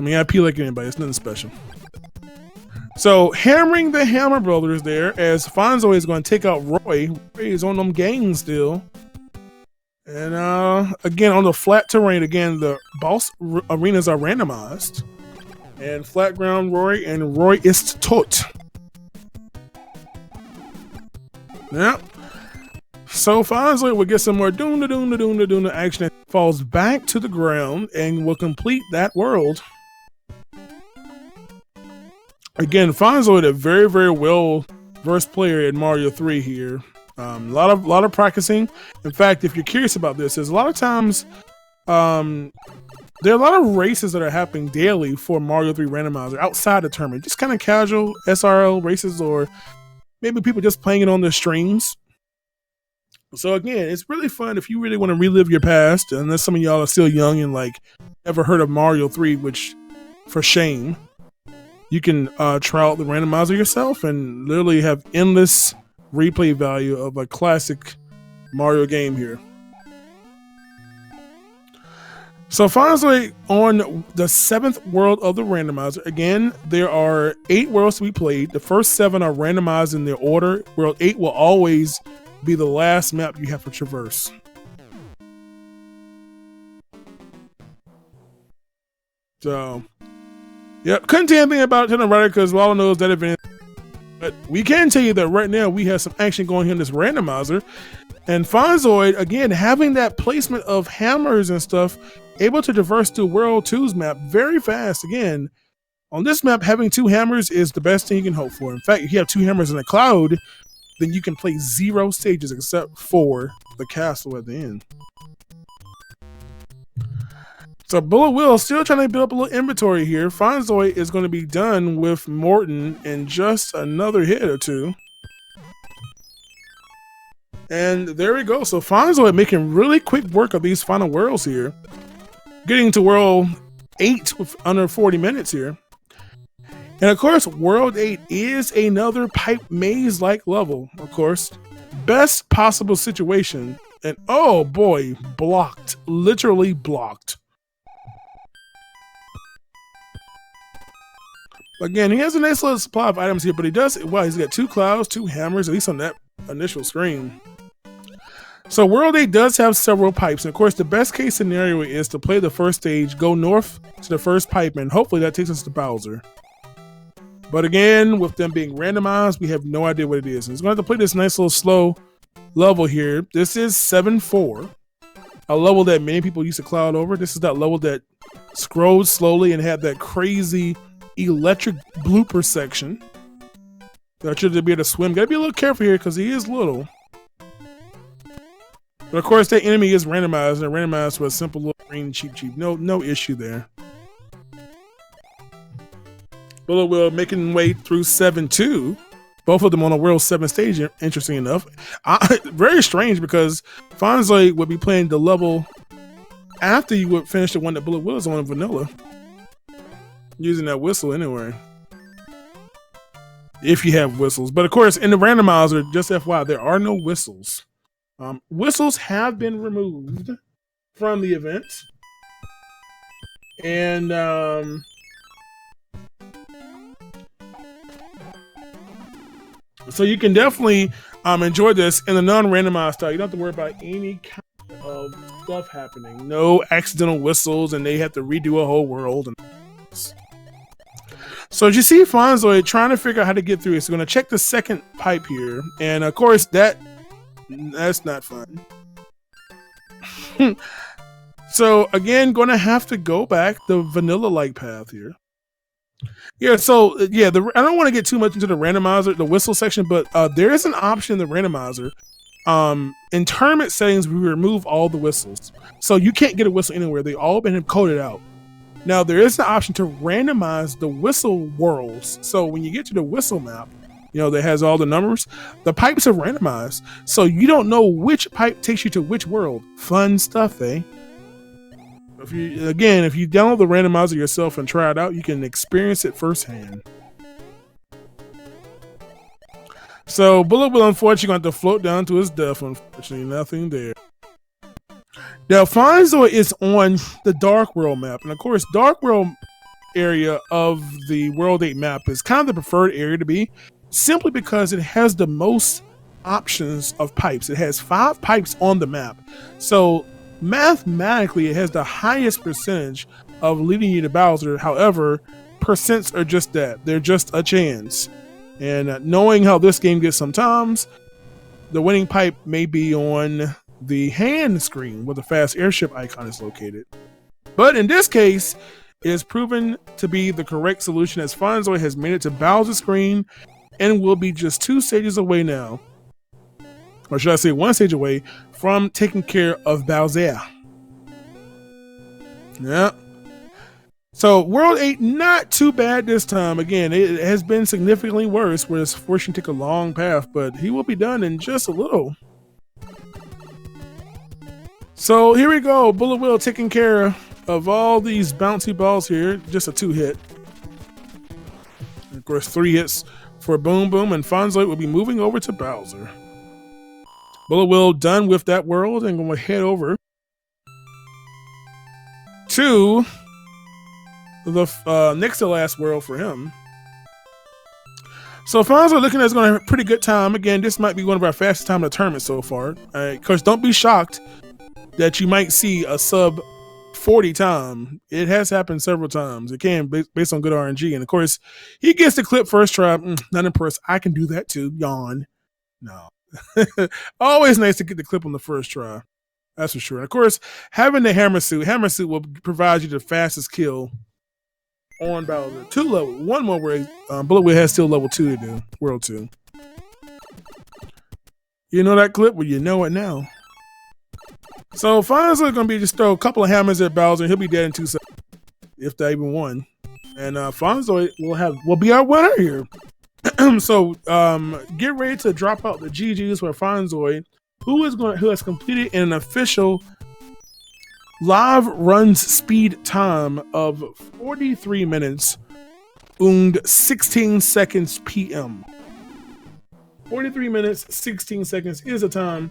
mean, I pee like anybody. It's nothing special. So, hammering the Hammer Brothers there, as Fonzoid is going to take out Roy. Roy is on them gangs still. And again, on the flat terrain, again, the boss arenas are randomized. And flat ground Roy, and Roy is tot. Yep. So Fonzoid will get some more doom action and falls back to the ground and will complete that world. Again, Fonzoid, a very, very well-versed player in Mario 3 here. A lot of practicing. In fact, if you're curious about this, there's a lot of times, there are a lot of races that are happening daily for Mario 3 Randomizer outside the tournament. Just kind of casual SRL races, or maybe people just playing it on their streams. So again, it's really fun if you really want to relive your past, unless some of y'all are still young and like never heard of Mario 3, which for shame. You can try out the randomizer yourself and literally have endless replay value of a classic Mario game here. So Fonzoid on the 7th world of the randomizer. Again, there are 8 worlds to be played. The first 7 are randomized in their order. World 8 will always be the last map you have to traverse. So, yep, couldn't tell you anything about it right because all I know is that event. But we can tell you that right now we have some action going here in this randomizer. And Fonzoid, again, having that placement of hammers and stuff, able to traverse through World 2's map very fast. Again, on this map, having 2 hammers is the best thing you can hope for. In fact, if you have 2 hammers in a cloud, then you can play 0 stages except for the castle at the end. So BulletWill still trying to build up a little inventory here. Fonzoid is going to be done with Morton in just another hit or 2. And there we go. So Fonzoid making really quick work of these final worlds here. Getting to World 8 with under 40 minutes here. And of course, World 8 is another pipe maze-like level, of course. Best possible situation. And oh boy, blocked. Literally blocked. Again, he has a nice little supply of items here, but he does, well, he's got 2 clouds, 2 hammers, at least on that initial screen. So World 8 does have several pipes. And of course, the best case scenario is to play the first stage, go north to the first pipe, and hopefully that takes us to Bowser. But again, with them being randomized, we have no idea what it is. And it's going to have to play this nice little slow level here. This is 7-4, a level that many people used to cloud over. This is that level that scrolled slowly and had that crazy electric blooper section. That you're to be able to swim. Gotta be a little careful here because he is little. But of course, that enemy is randomized, and randomized to a simple little green cheap. No issue there. BulletWill making way through 7-2. Both of them on a World 7 stage, interesting enough. Very strange because Fonzoid would be playing the level after you would finish the one that BulletWill is on in vanilla. Using that whistle anyway. if you have whistles. But of course, in the randomizer, just FYI, there are no whistles. Whistles have been removed from the event. And so you can definitely enjoy this in the non-randomized style. You don't have to worry about any kind of stuff happening. No accidental whistles, and they have to redo a whole world. And so as you see Fonzoid trying to figure out how to get through, it's going to check the second pipe here. And of course, that's not fun. So again, going to have to go back the vanilla-like path here. Yeah, so yeah, I don't want to get too much into the randomizer, the whistle section, but there is an option in the randomizer. In tournament settings, we remove all the whistles, so you can't get a whistle anywhere. They all been coded out. Now there is an option to randomize the whistle worlds. So when you get to the whistle map, that has all the numbers, the pipes are randomized, so you don't know which pipe takes you to which world. Fun stuff, eh? If you download the randomizer yourself and try it out, you can experience it firsthand. So BulletWill, unfortunately, going to have to float down to his death. Unfortunately, nothing there. Now, Fonzoid is on the Dark World map, and of course, Dark World area of the World 8 map is kind of the preferred area to be, simply because it has the most options of pipes. It has 5 pipes on the map, so mathematically, it has the highest percentage of leading you to Bowser. However, percents are just that. They're just a chance. And knowing how this game gets sometimes, the winning pipe may be on the hand screen where the fast airship icon is located. But in this case, it is proven to be the correct solution, as Fonzoid has made it to Bowser's screen and will be just 2 stages away now. Or should I say 1 stage away from taking care of Bowser. Yeah. So World 8, not too bad this time. Again, it has been significantly worse, where it's forced to take a long path, but he will be done in just a little. So here we go. BulletWill taking care of all these bouncy balls here. Just a 2-hit. Of course, 3 hits for Boom Boom, and Fonzoid will be moving over to Bowser. BulletWill done with that world, and going to head over to the next to last world for him. So Fonzoid looking at it's going to have a pretty good time. Again, this might be one of our fastest time in the tournament so far. Of course, don't be shocked that you might see a sub 40 time. It has happened several times. It can, based on good RNG. And of course, he gets the clip first try. Not impressed. I can do that too. Yawn. No. Always nice to get the clip on the first try. That's for sure. And of course, having the hammer suit will provide you the fastest kill on Bowser. 2 level. 1 more where BulletWill has still level 2 to do. World 2. You know that clip? Well, you know it now. So Fonzoid going to be just throw a couple of hammers at Bowser, and he'll be dead in 2 seconds, if they even won. And Fonzoid will be our winner here. So get ready to drop out the GGs for Fonzoid, who has completed an official live runs speed time of 43 minutes and 16 seconds PM. 43 minutes, 16 seconds is the time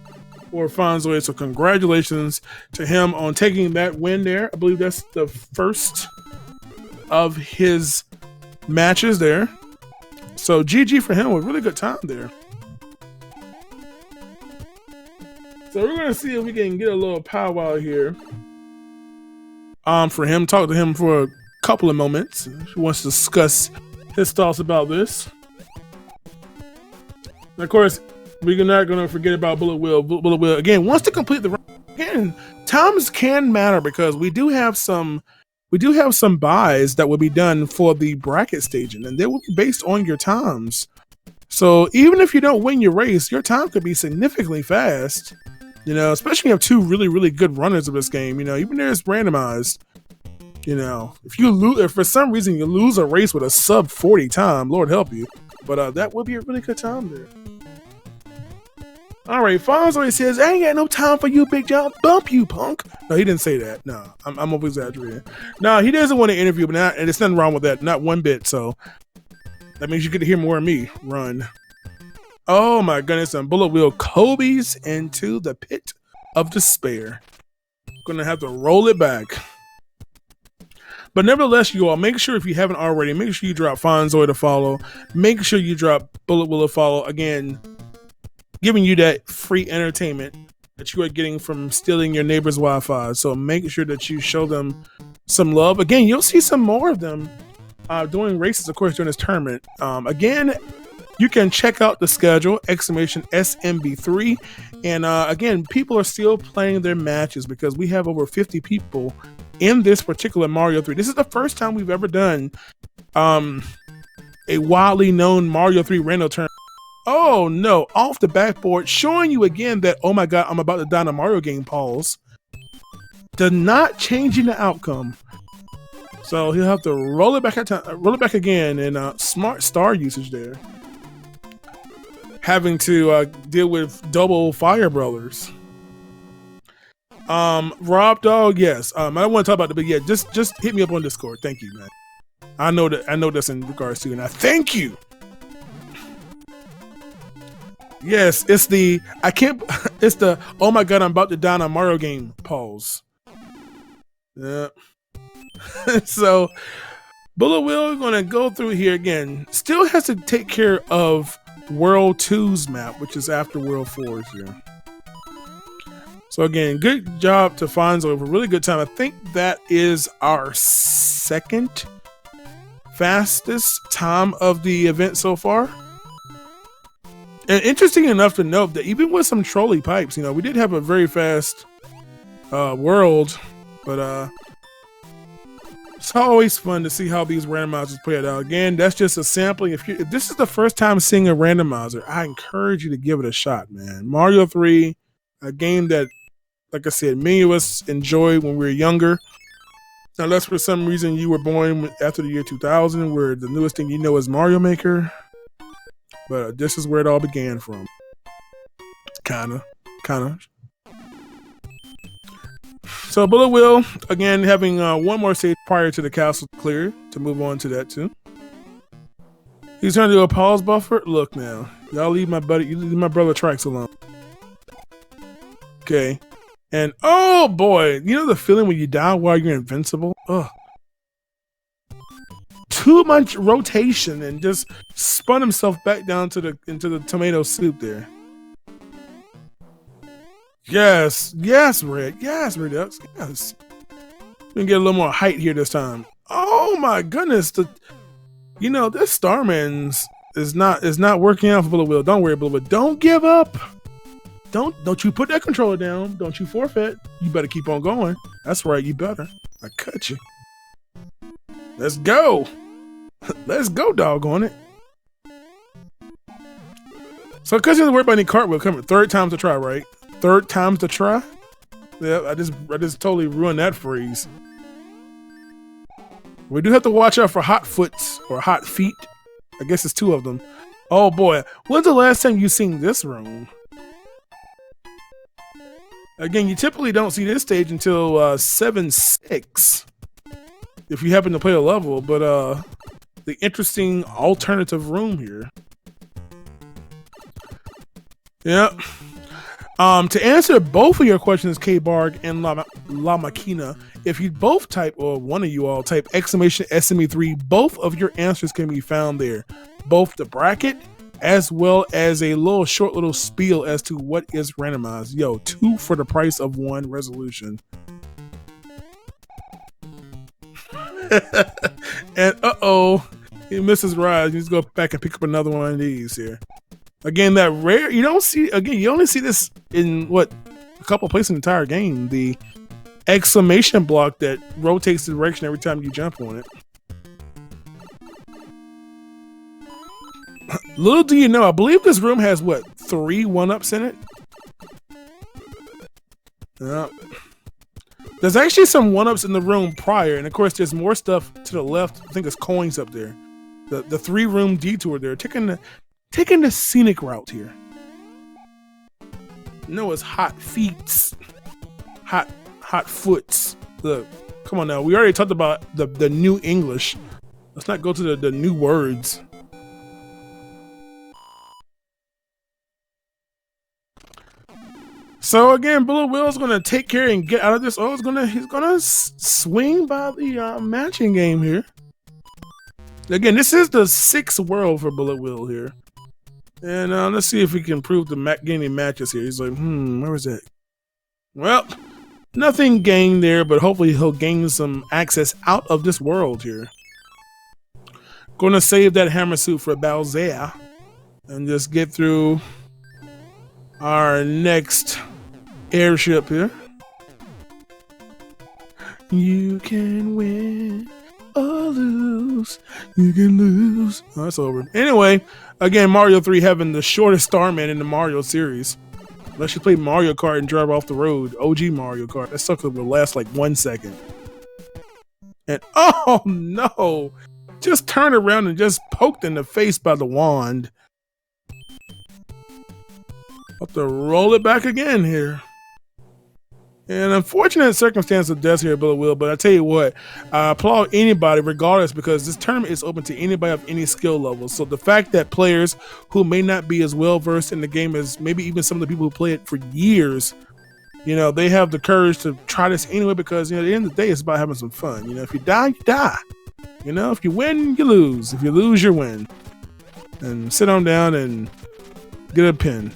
for Fonzoid. So congratulations to him on taking that win there. I believe that's the first of his matches there. So GG for him, with really good time there. So we're gonna see if we can get a little powwow here. For him, talk to him for a couple of moments. He wants to discuss his thoughts about this. And of course, we're not gonna forget about BulletWill. BulletWill again wants to complete the run. Again, times can matter because we do have some buys that will be done for the bracket staging, and they will be based on your times. So even if you don't win your race, your time could be significantly fast. Especially when you have 2 really, really good runners of this game. Even though it's randomized. If for some reason you lose a race with a sub 40 time, Lord help you. But that would be a really good time there. All right, Fonzoid says, "I ain't got no time for you, Big John. Bump you, punk." No, he didn't say that. No, I'm over exaggerating. No, he doesn't want to interview, and there's nothing wrong with that. Not one bit. So That means you get to hear more of me. Run. Oh my goodness, and BulletWill Kobe's into the pit of despair. Gonna have to roll it back. But nevertheless, you all, make sure if you haven't already, make sure you drop Fonzoid a follow. Make sure you drop BulletWill a follow. Again, giving you that free entertainment that you are getting from stealing your neighbor's Wi-Fi. So make sure that you show them some love. Again, you'll see some more of them doing races, of course, during this tournament. Again, you can check out the schedule, exclamation SMB3. And again, people are still playing their matches because we have over 50 people in this particular Mario 3. This is the first time we've ever done a widely known Mario 3 random tournament. Oh no, off the backboard, showing you again that, oh my god, I'm about to die in a Mario game pause. Does not changing the outcome. So he'll have to roll it back again, and smart star usage there. Having to deal with double fire brothers. Rob Dog, yes. I don't want to talk about it, but yeah, just hit me up on Discord. Thank you, man. I know that's in regards to, and I thank you. Yes, it's the oh my god, I'm about to die in a Mario game pause. Yeah. So BulletWill gonna go through here again. Still has to take care of World 2's map, which is after World 4's here. So again, good job to Fonzo for a really good time. I think that is our second fastest time of the event so far. And interesting enough to note that even with some trolley pipes, you know, we did have a very fast world, but it's always fun to see how these randomizers play it out. Again, that's just a sampling. If this is the first time seeing a randomizer, I encourage you to give it a shot, man. Mario 3, a game that, like I said, many of us enjoyed when we were younger. Unless for some reason you were born after the year 2000, where the newest thing you know is Mario Maker. But this is where it all began from. Kinda. So BulletWill, again, having one more stage prior to the castle clear to move on to that too. He's trying to do a pause buffer. Look now, y'all leave my brother Tracks alone. Okay, and oh boy, you know the feeling when you die while you're invincible? Ugh. Too much rotation and just spun himself back down into the tomato soup there. Yes, Red. Yes, Redux. Yes. We can get a little more height here this time. Oh my goodness. This Starman's is not working out for BulletWill. Don't worry, BulletWill. Don't give up. Don't you put that controller down. Don't you forfeit. You better keep on going. That's right, you better. I cut you. Let's go. Let's go, doggone it. So because you have to worry about any cartwheel coming, third time's a try, right? Third time's the try? Yeah, I just totally ruined that phrase. We do have to watch out for hot foots or hot feet. I guess it's two of them. Oh boy, when's the last time you seen this room? Again, you typically don't see this stage until 7-6. If you happen to play a level, but the interesting alternative room here. Yeah. To answer both of your questions, K-Barg and La Machina, if you both type, or one of you all type exclamation SME3, both of your answers can be found there. Both the bracket as well as a short little spiel as to what is randomized. Yo, 2 for the price of 1 resolution. And he misses Rise. He needs to go back and pick up another one of these here. Again, that rare, you only see this in a couple places in the entire game. The exclamation block that rotates the direction every time you jump on it. Little do you know, I believe this room has 3 1-ups in it? There's actually some 1-ups in the room prior, and of course there's more stuff to the left. I think there's coins up there. The 3-room detour there, taking the scenic route here. No, it's hot feet. Hot foots. Look, come on now. We already talked about the new English. Let's not go to the new words. So again, BulletWill is gonna take care and get out of this. Oh, he's gonna swing by the matching game here. Again, this is the 6th world for BulletWill here. And let's see if we can improve the gaining matches here. He's like, where was that? Well, nothing gained there, but hopefully he'll gain some access out of this world here. Gonna save that hammer suit for Bowser and just get through our next airship here. You can win or lose. You can lose. Oh, that's over. Anyway, again, Mario 3 having the shortest Starman in the Mario series. Unless you play Mario Kart and drive off the road. OG Mario Kart. That sucker will last like 1 second. And oh no! Just turned around and just poked in the face by the wand. Have to roll it back again here. And unfortunate circumstance of death here, BulletWill, but I tell you what, I applaud anybody regardless because this tournament is open to anybody of any skill level. So the fact that players who may not be as well versed in the game as maybe even some of the people who play it for years, you know, they have the courage to try this anyway because, you know, at the end of the day, it's about having some fun. You know, if you die, you die. You know, if you win, you lose. If you lose, you win. And sit on down and get a pin.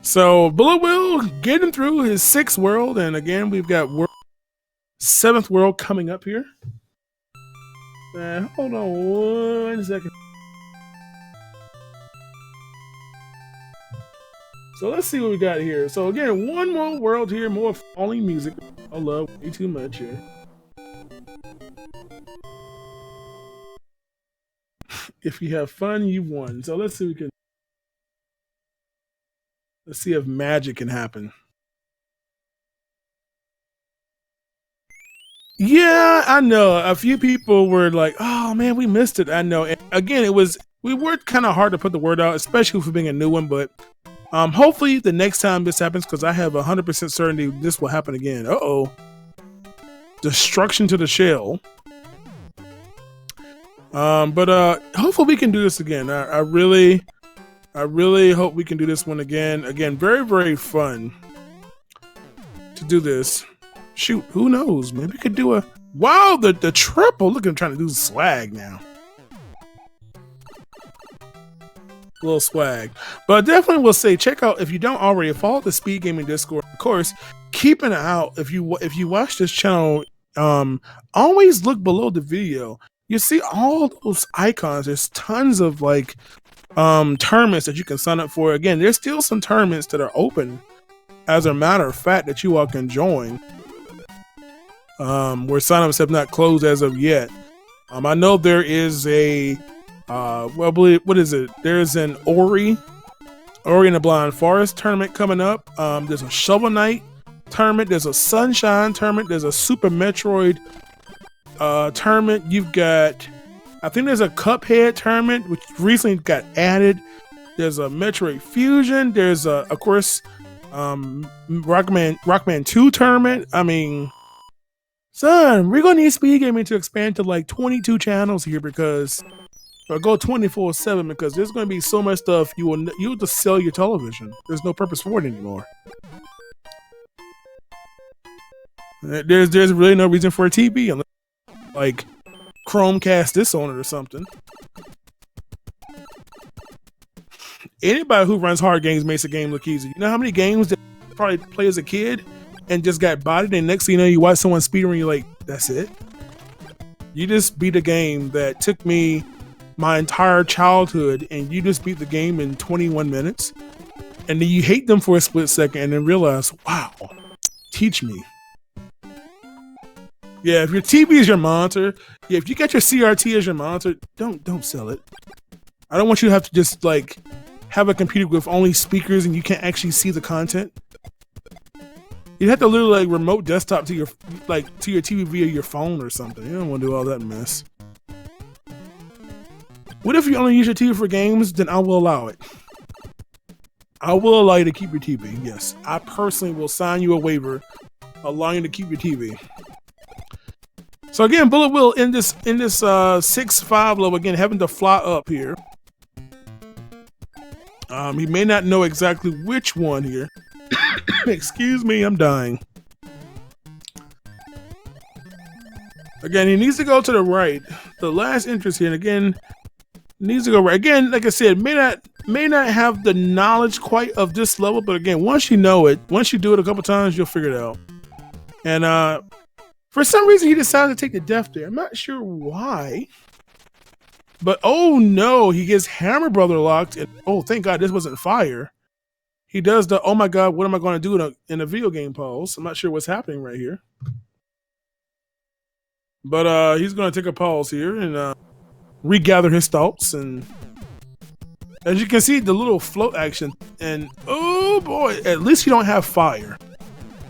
So BulletWill getting through his 6th world, and again we've got 7th world coming up here. Hold on 1 second. So let's see what we got here. So again, one more world here, more falling music. I love way too much here. If you have fun, you've won. So let's see if we can. Let's see if magic can happen. Yeah, I know. A few people were like, oh man, we missed it. I know. And again, we worked kind of hard to put the word out, especially for being a new one, but hopefully the next time this happens, because I have 100% certainty this will happen again. Uh-oh. Destruction to the shell. But hopefully we can do this again. I really hope we can do this one again. Again, very, very fun to do this. Shoot, who knows? Maybe we could do a... Wow, the triple. Look, I'm trying to do swag now. A little swag. But definitely will say, check out, if you don't already, follow the Speed Gaming Discord. Of course, keep an eye out. If you watch this channel, always look below the video. You see all those icons. There's tons of like tournaments that you can sign up for. Again, there's still some tournaments that are open, as a matter of fact, that you all can join. Where signups have not closed as of yet. I know there is a what is it? There's an Ori in the Blind Forest tournament coming up. There's a Shovel Knight tournament. There's a Sunshine tournament. There's a Super Metroid tournament. You've got, I think there's a Cuphead tournament which recently got added. There's a Metroid Fusion. There's of course Rockman 2 tournament. I mean, son, we're gonna need Speed Gaming to expand to like 22 channels here, because or go 24/7, because there's gonna be so much stuff you'll just sell your television. There's no purpose for it anymore. There's really no reason for a TV unless like Chromecast this on it or something. Anybody who runs hard games makes a game look easy. You know how many games that you probably play as a kid and just got bodied, and next thing you know, you watch someone speedrun and you're like, that's it? You just beat a game that took me my entire childhood, and you just beat the game in 21 minutes, and then you hate them for a split second and then realize, wow, teach me. Yeah, if your TV is your monitor, yeah, if you got your CRT as your monitor, don't sell it. I don't want you to have to just like have a computer with only speakers and you can't actually see the content. You have to literally like remote desktop to your TV via your phone or something. You don't want to do all that mess. What if you only use your TV for games? Then I will allow it. I will allow you to keep your TV. Yes, I personally will sign you a waiver allowing you to keep your TV. So again, BulletWill in this 6-5 level, again having to fly up here. He may not know exactly which one here. Excuse me, I'm dying. Again, he needs to go to the right. The last entrance here, and again, needs to go right. Again, like I said, may not have the knowledge quite of this level, but again, once you know it, once you do it a couple times, you'll figure it out. And for some reason, he decided to take the death there. I'm not sure why. But oh no, he gets Hammer Brother locked. And oh, thank God this wasn't fire. He does the, oh my God, what am I going to do in a video game pause? I'm not sure what's happening right here. But he's going to take a pause here and regather his thoughts. And as you can see, the little float action. And oh boy, at least you don't have fire.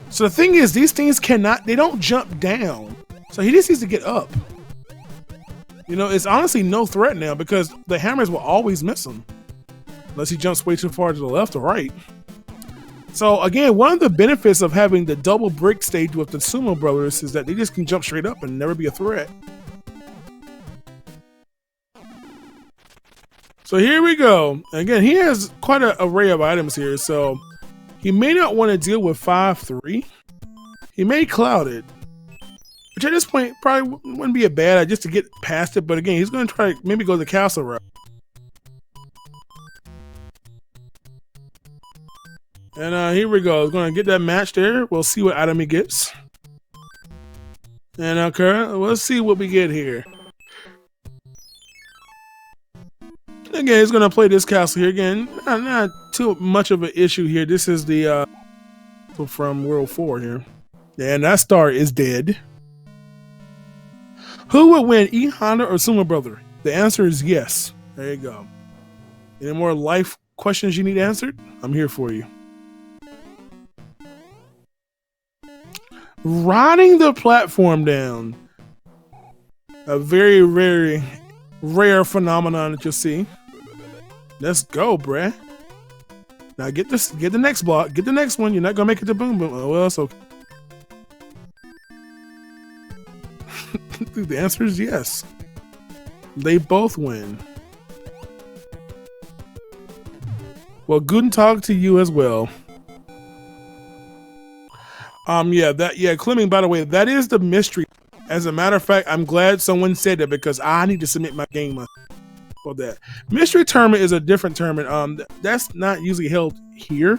So the thing is, these things they don't jump down. So he just needs to get up. You know, it's honestly no threat now because the hammers will always miss him. Unless he jumps way too far to the left or right. So again, one of the benefits of having the double brick stage with the Sumo Brothers is that they just can jump straight up and never be a threat. So here we go. Again, he has quite an array of items here, so he may not want to deal with 5-3. He may cloud it. Which at this point probably wouldn't be a bad idea just to get past it, but again, he's going to try to maybe go the castle route. And here we go. He's going to get that match there. We'll see what item he gets. And okay, let's see what we get here. Again, he's going to play this castle here. Again, not too much of an issue here. This is the from World 4 here. And that star is dead. Who would win, E Honda or Sumo Brother? The answer is yes. There you go. Any more life questions you need answered? I'm here for you. Riding the platform down. A very, very rare phenomenon that you'll see. Let's go, bruh. Now get the next block. Get the next one. You're not gonna make it to boom boom. Oh, well, it's okay. The answer is yes. They both win. Well, guten Tag to you as well. Climbing, by the way, that is the mystery. As a matter of fact, I'm glad someone said that because I need to submit my game for that. Mystery tournament is a different tournament. That's not usually held here.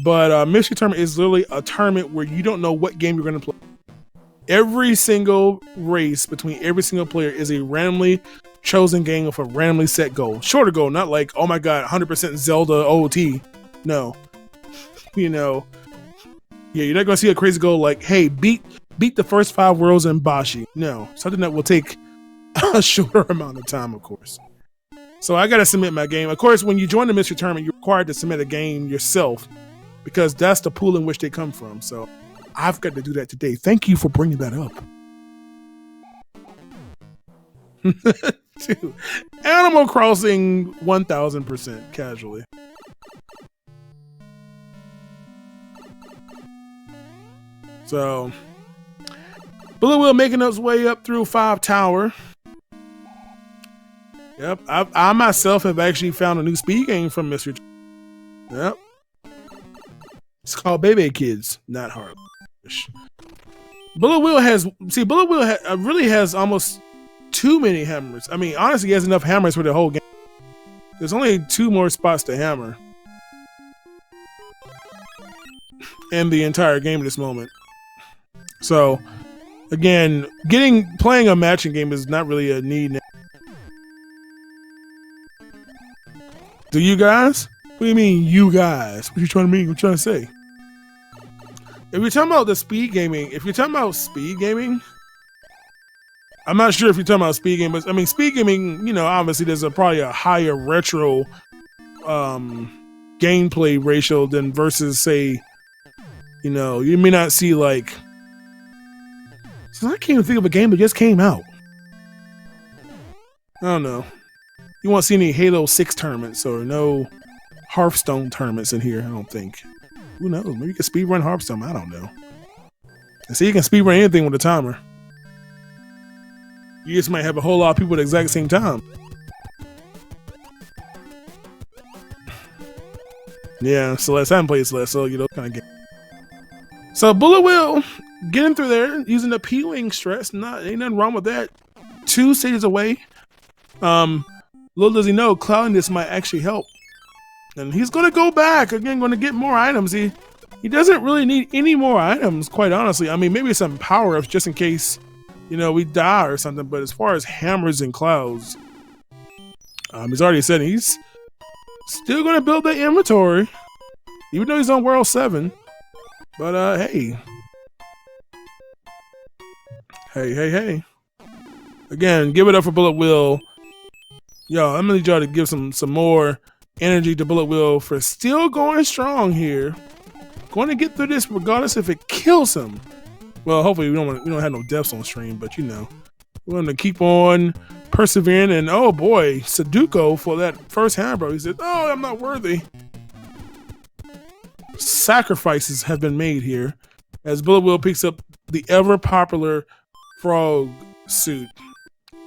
But mystery tournament is literally a tournament where you don't know what game you're going to play. Every single race between every single player is a randomly chosen game with a randomly set goal. Shorter goal, not like, oh my God, 100% Zelda OOT. No. You know, yeah, you're not going to see a crazy goal like, hey, beat the first 5 worlds in Bashi. No, something that will take a shorter amount of time, of course. So I got to submit my game. Of course, when you join the mystery tournament, you're required to submit a game yourself because that's the pool in which they come from. So I've got to do that today. Thank you for bringing that up. Dude, Animal Crossing 1000% casually. So, BulletWill making its way up through 5 Tower. Yep, I myself have actually found a new speed game from Mr. Yep. It's called Baby Kids, not hard. BulletWill really has almost too many hammers. I mean, honestly, he has enough hammers for the whole game. There's only 2 more spots to hammer in the entire game at this moment. So, again, playing a matching game is not really a need now. Do you guys? What do you mean, you guys? What you trying to mean? What you trying to say? If you're talking about speed gaming, I'm not sure if you're talking about speed gaming, but I mean, speed gaming, you know, obviously there's probably a higher retro gameplay ratio than versus, say, you know, you may not see like, so I can't even think of a game that just came out. I don't know. You won't see any Halo 6 tournaments or no Hearthstone tournaments in here, I don't think. Who knows? Maybe you can speedrun Hearthstone. I don't know. And see, you can speedrun anything with a timer. You just might have a whole lot of people at the exact same time. Yeah, Celeste. I haven't played Celeste, so you know, kind of game. So BulletWill getting through there using the P-Wing stress. Ain't nothing wrong with that. 2 stages away. Little does he know, cloudiness might actually help. And he's gonna go back again, gonna get more items. He doesn't really need any more items, quite honestly. I mean, maybe some power-ups just in case, you know, we die or something. But as far as hammers and clouds, he's already said he's still gonna build the inventory, even though he's on World 7. But hey. Again, give it up for BulletWill. Yo, I'm gonna need y'all to give some more energy to BulletWill for still going strong here. Going to get through this regardless if it kills him. Well, hopefully we don't have no deaths on stream, but you know, we want to keep on persevering. And oh boy, Sudoku for that first hammer. He said, "Oh, I'm not worthy." Sacrifices have been made here as BulletWill picks up the ever popular frog suit.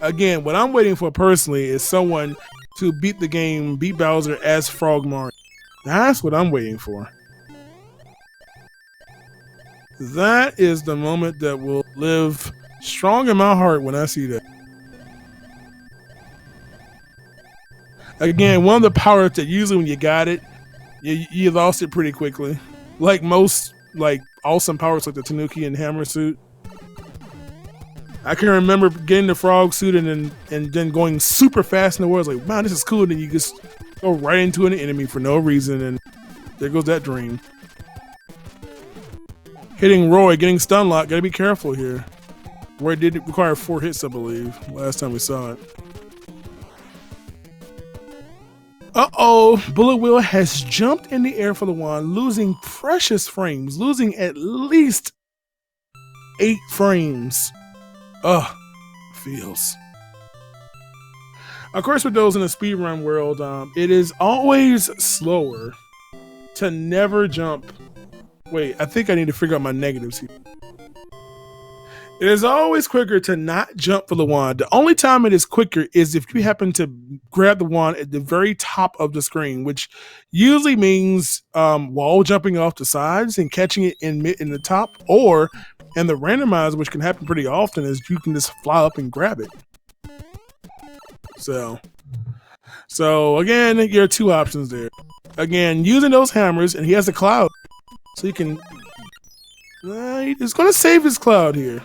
Again, what I'm waiting for personally is someone to beat Bowser as Frog Mario. That's what I'm waiting for. That is the moment that will live strong in my heart when I see that. Again, one of the power-ups that usually when you got it, you lost it pretty quickly. Like most awesome powers like the Tanuki and Hammer suit. I can remember getting the frog suit and then going super fast in the world. Like, man, this is cool. And then you just go right into an enemy for no reason, and there goes that dream. Hitting Roy, getting stun locked. Gotta be careful here. Roy did require 4 hits, I believe, last time we saw it. Uh-oh, BulletWill has jumped in the air for the wand, losing precious frames, losing at least 8 frames. Ugh, feels. Of course, with those in the speedrun world, it is always slower to never jump. Wait, I think I need to figure out my negatives here. It is always quicker to not jump for the wand. The only time it is quicker is if you happen to grab the wand at the very top of the screen, which usually means wall jumping off the sides and catching it in the top, or and the randomizer, which can happen pretty often, is you can just fly up and grab it. So again, there are 2 options there. Again, using those hammers, and he has a cloud, so you can. He's going to save his cloud here.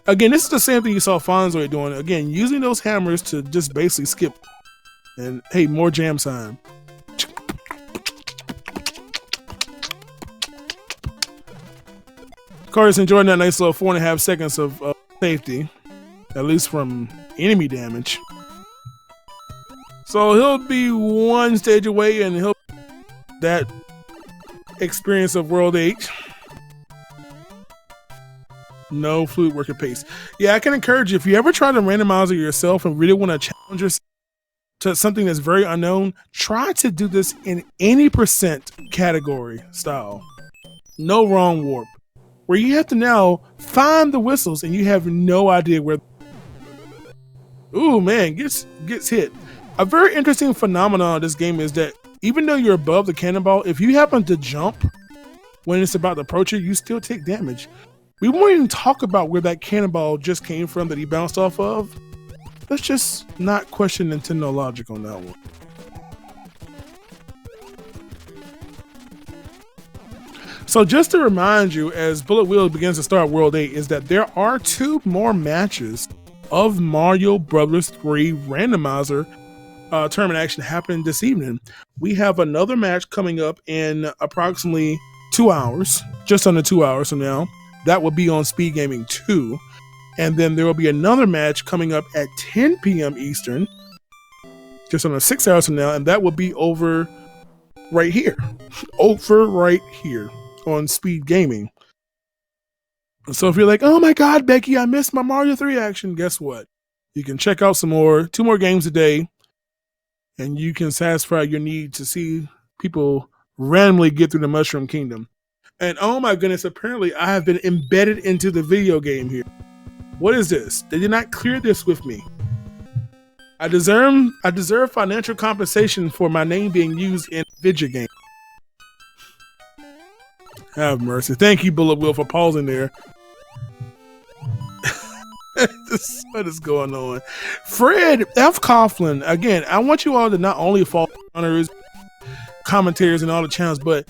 Again, this is the same thing you saw Fonzoid doing. Again, using those hammers to just basically skip. And hey, more jam time. Carter's enjoying that nice little 4.5 seconds of safety, at least from enemy damage. So he'll be 1 stage away, and he'll that experience of World 8. No fluid work at pace. Yeah, I can encourage you, if you ever try to randomize it yourself and really want to challenge yourself to something that's very unknown, try to do this in any percent category style. No wrong warp. Where you have to now find the whistles and you have no idea where. Ooh, man, gets hit. A very interesting phenomenon of this game is that even though you're above the cannonball, if you happen to jump when it's about to approach you, you still take damage. We won't even talk about where that cannonball just came from that he bounced off of. Let's just not question Nintendo logic on that one. So just to remind you, as BulletWill begins to start World 8, is that there are 2 more matches of Mario Brothers 3 Randomizer tournament action happening this evening. We have another match coming up in approximately 2 hours, just under 2 hours from now. That will be on Speed Gaming 2. And then there will be another match coming up at 10 p.m. Eastern, just under 6 hours from now, and that will be over right here. Over right here on Speed Gaming. So if you're like, oh my God, Becky, I missed my Mario 3 action, guess what? You can check out 2 more games a day, and you can satisfy your need to see people randomly get through the Mushroom Kingdom. And oh my goodness, apparently I have been embedded into the video game here. What is this? They did not clear this with me. I deserve financial compensation for my name being used in a video game. Have mercy. Thank you, BulletWill, for pausing there. What is going on? Fred F. Coughlin, again, I want you all to not only follow honors, commentators, and all the channels, but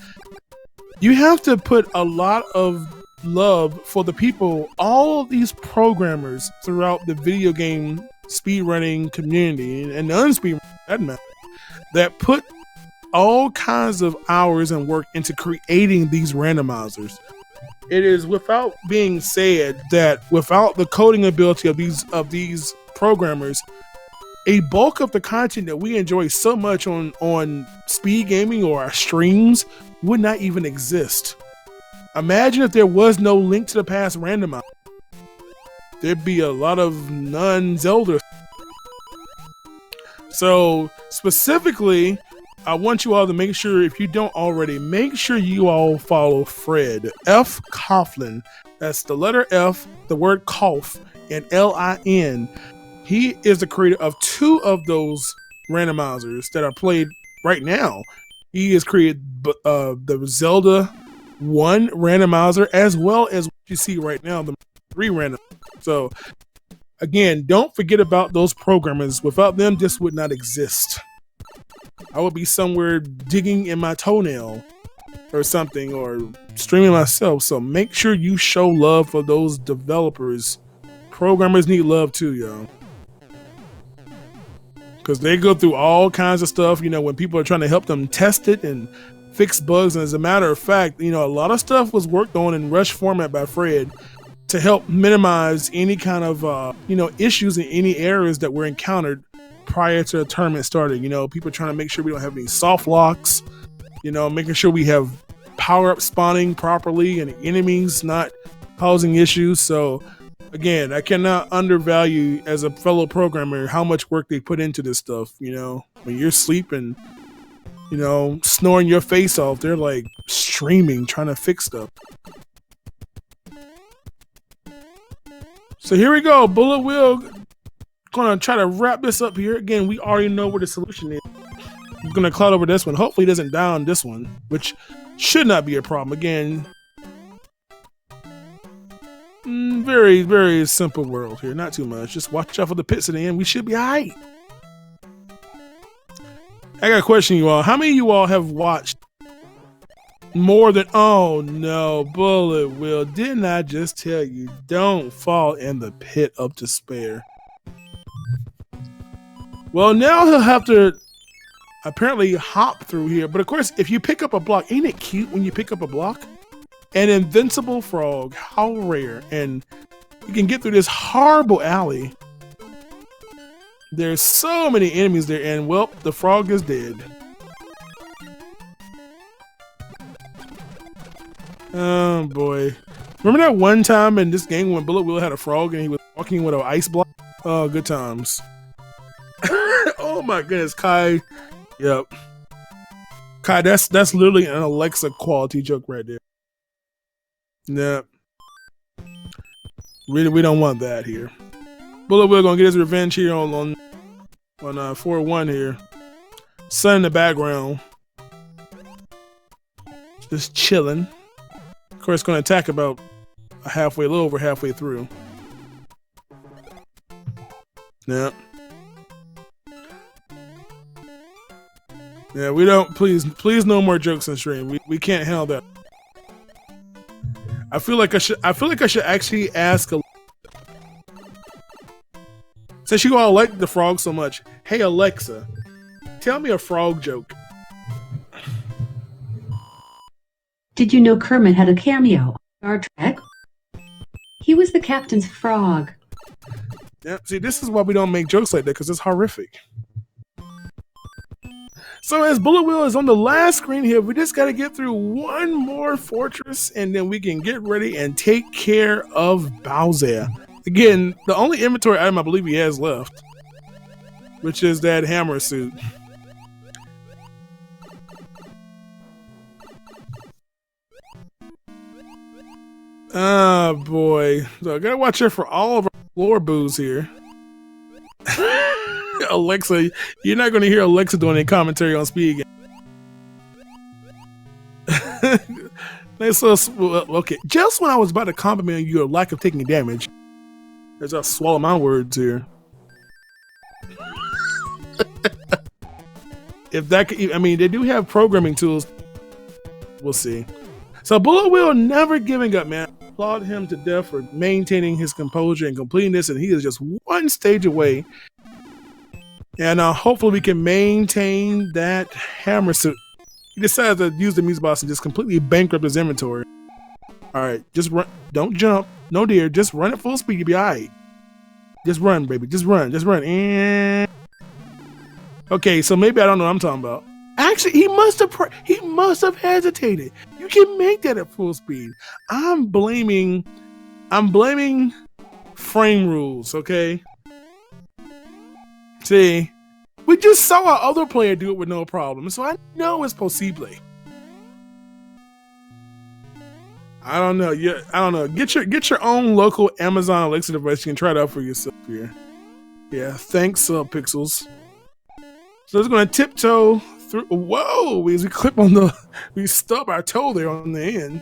you have to put a lot of love for the people, all of these programmers throughout the video game speedrunning community and the unspeed that put all kinds of hours and work into creating these randomizers. It is without being said that without the coding ability of these programmers, a bulk of the content that we enjoy so much on speed gaming or our streams would not even exist. Imagine if there was no Link to the Past randomizer. There'd be a lot of non-Zelda. So specifically, I want you all to make sure, if you don't already, make sure you all follow Fred F. Coughlin. That's the letter F, the word cough, and L-I-N. He is the creator of 2 of those randomizers that are played right now. He has created the Zelda 1 randomizer, as well as what you see right now, the 3 randomizer. So again, don't forget about those programmers. Without them, this would not exist. I would be somewhere digging in my toenail or something, or streaming myself. So make sure you show love for those developers. Programmers need love too, y'all. Because they go through all kinds of stuff, you know, when people are trying to help them test it and fix bugs. And as a matter of fact, you know, a lot of stuff was worked on in rush format by Fred to help minimize any kind of, you know, issues and any errors that were encountered prior to the tournament starting. You know, people trying to make sure we don't have any soft locks, you know, making sure we have power-up spawning properly and enemies not causing issues. So again, I cannot undervalue, as a fellow programmer, how much work they put into this stuff. You know, when you're sleeping, you know, snoring your face off, they're like streaming, trying to fix stuff. So here we go, BulletWill. Gonna try to wrap this up here. Again, we already know where the solution is. I'm gonna cloud over this one. Hopefully it doesn't down this one, which should not be a problem. Again, very, very simple world here. Not too much. Just watch out for the pits at the end. We should be all right. I got a question, you all. How many of you all have watched more than... Oh no, BulletWill. Didn't I just tell you, don't fall in the pit of despair? Well, now he'll have to apparently hop through here. But of course, if you pick up a block, ain't it cute when you pick up a block? An invincible frog, how rare. And you can get through this horrible alley. There's so many enemies there, and well, the frog is dead. Oh boy. Remember that one time in this game when BulletWill had a frog and he was walking with an ice block? Oh, good times. Oh my goodness, Kai. Yep. Kai, that's literally an Alexa quality joke right there. Yep. We don't want that here. BulletWill gonna get his revenge here on 4-1 here. Sun in the background. Just chilling. Of course, gonna attack about a little over halfway through. Yep. Yeah, we don't, please no more jokes on stream. We can't handle that. I feel like I should actually ask since you all like the frog so much. Hey Alexa, tell me a frog joke. Did you know Kermit had a cameo on Star Trek? He was the captain's frog. Yeah, see, this is why we don't make jokes like that, because it's horrific. So as BulletWill is on the last screen here, we just got to get through one more fortress, and then we can get ready and take care of Bowser. Again, the only inventory item I believe he has left, which is that hammer suit. Oh boy. So I gotta watch out for all of our floor boos here. Alexa, you're not gonna hear Alexa doing any commentary on speed game. Okay, just when I was about to compliment your lack of taking damage, as I swallow my words here. If that could, I mean, they do have programming tools. We'll see. So BulletWill never giving up, man. I applaud him to death for maintaining his composure and completing this, and he is just one stage away. And hopefully we can maintain that hammer. So he decides to use the Muse Boss and just completely bankrupt his inventory. All right, just run. Don't jump. No, dear. Just run at full speed. You'll be all right. Just run, baby. Just run. Just run. And okay, so maybe I don't know what I'm talking about. Actually, he must have hesitated. You can make that at full speed. I'm blaming frame rules, okay? See, we just saw our other player do it with no problem, so I know it's possible. I don't know. Yeah, I don't know. Get your own local Amazon Alexa device. You can try it out for yourself here. Yeah, thanks, Pixels. So it's going to tiptoe through. Whoa! As we clip on we stub our toe there on the end.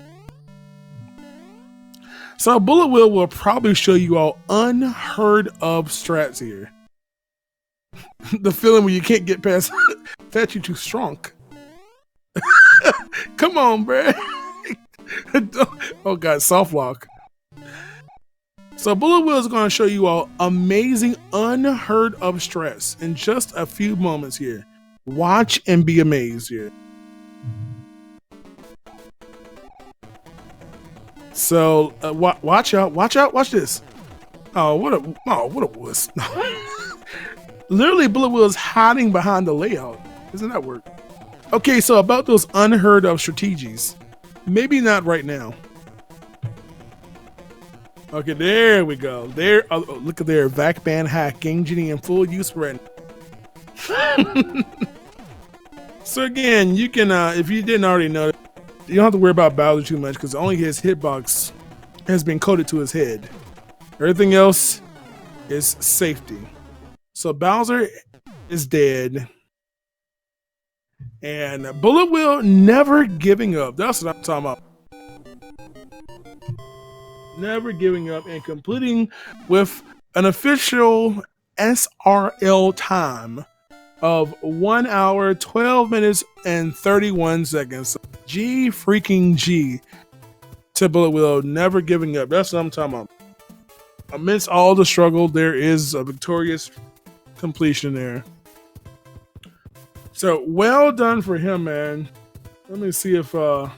So BulletWill will probably show you all unheard of strats here. The feeling when you can't get past that you're too strong. Come on, bruh. Oh god, soft lock. So BulletWill is going to show you all amazing, unheard of strats in just a few moments here. Watch and be amazed here. So watch out! Watch this. Oh, what a wuss! Literally, BulletWill is hiding behind the layout. Doesn't that work? Okay, so about those unheard of strategies. Maybe not right now. Okay, there we go. There, look at there. VAC band hack, Game Genie in full use right now. So again, you can, if you didn't already know, you don't have to worry about Bowser too much because only his hitbox has been coded to his head. Everything else is safety. So Bowser is dead. And BulletWill never giving up. That's what I'm talking about. Never giving up and completing with an official SRL time of 1 hour, 12 minutes, and 31 seconds. G freaking G to BulletWill, never giving up. That's what I'm talking about. Amidst all the struggle, there is a victorious completion there. So well done for him, man. Let me see if let's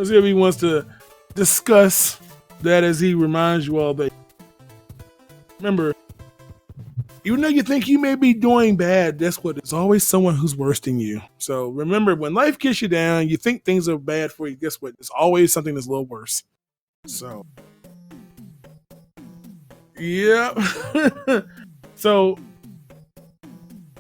see if he wants to discuss that as he reminds you all that. Remember, even though you think you may be doing bad, guess what? There's always someone who's worse than you. So remember, when life gets you down, you think things are bad for you. Guess what? There's always something that's a little worse. So, yeah. So,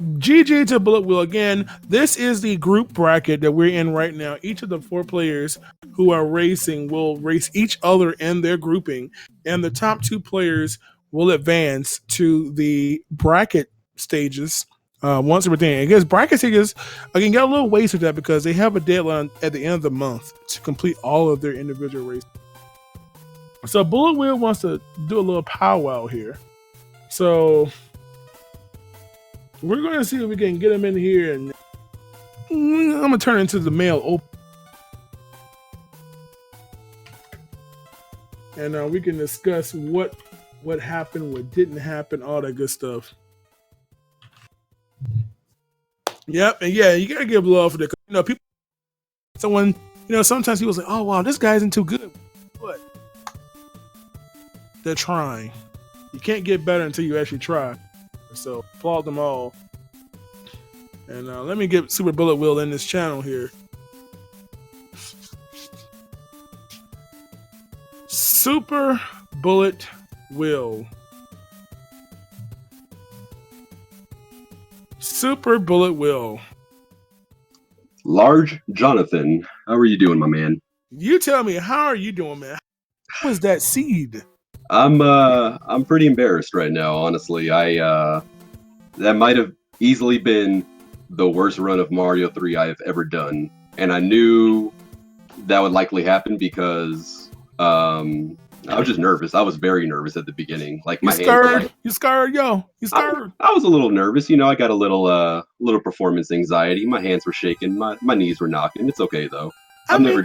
GG to BulletWill again. This is the group bracket that we're in right now. Each of the 4 players who are racing will race each other in their grouping, and the top 2 players will advance to the bracket stages once everything. I guess bracket stages again got a little ways with that because they have a deadline at the end of the month to complete all of their individual races. So BulletWill wants to do a little powwow here. So we're going to see if we can get him in here, and I'm going to turn into the mail open. And we can discuss what happened, what didn't happen, all that good stuff. Yep, and yeah, you got to give love for that. You know, people, sometimes people say, oh, wow, this guy isn't too good. But they're trying. You can't get better until you actually try. So applaud them all. And let me get Super BulletWill in this channel here. Super BulletWill. Super BulletWill. Large Jonathan, how are you doing, my man? You tell me, how are you doing, man? How was that seed? I'm pretty embarrassed right now, honestly. That might have easily been the worst run of Mario 3 I have ever done. and I knew that would likely happen because I was just nervous. I was very nervous at the beginning. Like my hands were like, You scared, yo. You scared. I was a little nervous. I got a little performance anxiety. My hands were shaking. My knees were knocking. It's okay though. I've never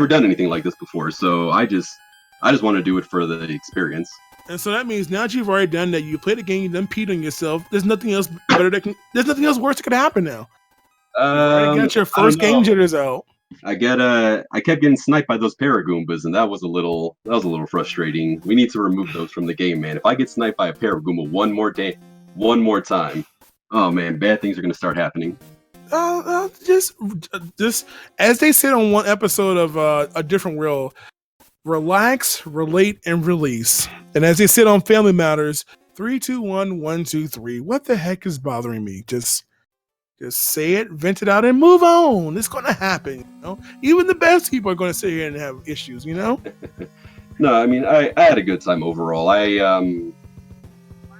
done anything like this before, so I just want to do it for the experience. And so that means now that you've already done that, you played the game, you done peed on yourself. There's nothing else better there's nothing else worse that could happen now. You already got your first game jitters out. I kept getting sniped by those Paragoombas, and that was a little frustrating. We need to remove those from the game, man. If I get sniped by a Paragoomba one more time, oh man, bad things are gonna start happening. Just as they said on one episode of A Different World, relax, relate, and release. And as they said on Family Matters, 3, 2, 1, 1, 2, 3. What the heck is bothering me? Just say it, vent it out, and move on. It's going to happen. Even the best people are going to sit here and have issues. No, I mean, I had a good time overall.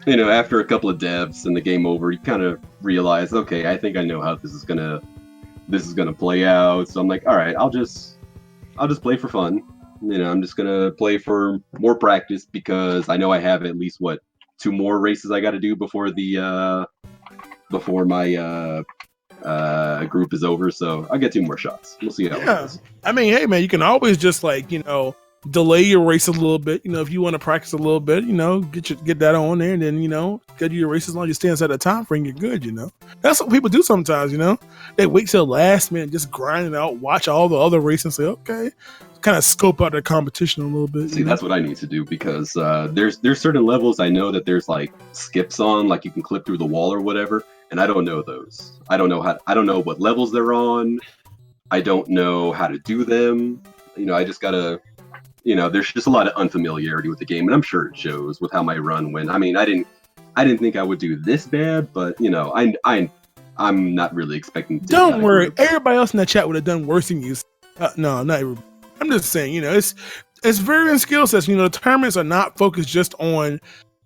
After a couple of devs and the game over, you kind of realize, okay, I think I know how this is gonna play out. So I'm like, all right, I'll just play for fun. I'm just gonna play for more practice because I know I have at least 2 more races I got to do before my group is over. So I'll get 2 more shots. We'll see how it goes. I mean, hey man, you can always just delay your race a little bit. If you want to practice a little bit, get that on there, and then get your races on. You stay inside the time frame, you're good. That's what people do sometimes. They wait till last minute, just grind it out, watch all the other races, and say, okay, kind of scope out the competition a little bit. See, that's what I need to do because there's certain levels I know that there's skips on, like you can clip through the wall or whatever, and I don't know those. I don't know what levels they're on. I don't know how to do them. I just gotta. There's just a lot of unfamiliarity with the game, and I'm sure it shows with how my run went. I mean, I didn't think I would do this bad, but I'm not really expecting. Don't worry, everybody else in the chat would have done worse than you. No, not everybody. I'm just saying, it's varying skill sets. The tournaments are not focused just on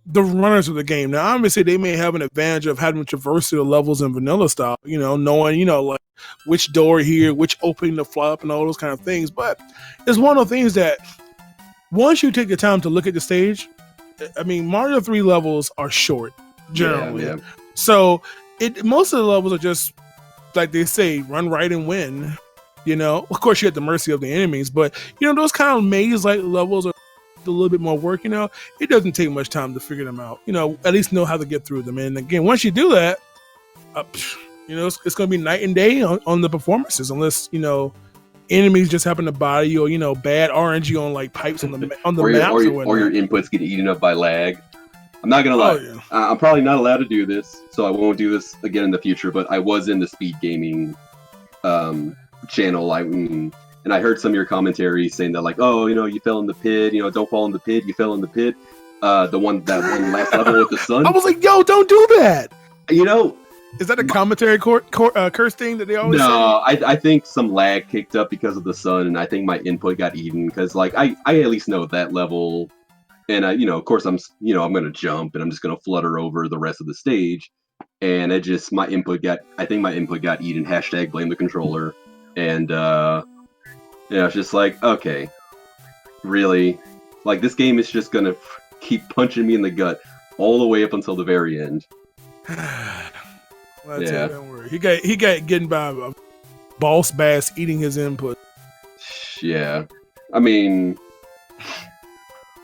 the runners of the game. Now, obviously, they may have an advantage of having traversed the levels in vanilla style. Knowing like which door here, which opening to fly up, and all those kind of things. But it's one of the things that once you take the time to look at the stage, I mean, Mario 3 levels are short generally. Yeah. So most of the levels are just like they say, run right and win. Of course, you're at the mercy of the enemies, but those kind of maze-like levels are a little bit more work. It doesn't take much time to figure them out. At least know how to get through them. And again, once you do that, it's going to be night and day on the performances, unless enemies just happen to body you, or bad RNG on pipes on the maps or your inputs get eaten up by lag. I'm not gonna lie. Oh, yeah. I'm probably not allowed to do this, so I won't do this again in the future. But I was in the speed gaming channel, and I heard some of your commentary saying that you fell in the pit, don't fall in the pit, you fell in the pit. That one last level with the sun. I was like, yo, don't do that. Is that a commentary curse thing that they always say? No, I think some lag kicked up because of the sun, and I think my input got eaten because I at least know that level, and of course I'm gonna jump and I'm just gonna flutter over the rest of the stage, and my input got eaten. # blame the controller, and it's just okay, really, this game is just gonna keep punching me in the gut all the way up until the very end. Well, yeah. Don't worry. He got getting by a boss bass eating his input. Yeah, I mean,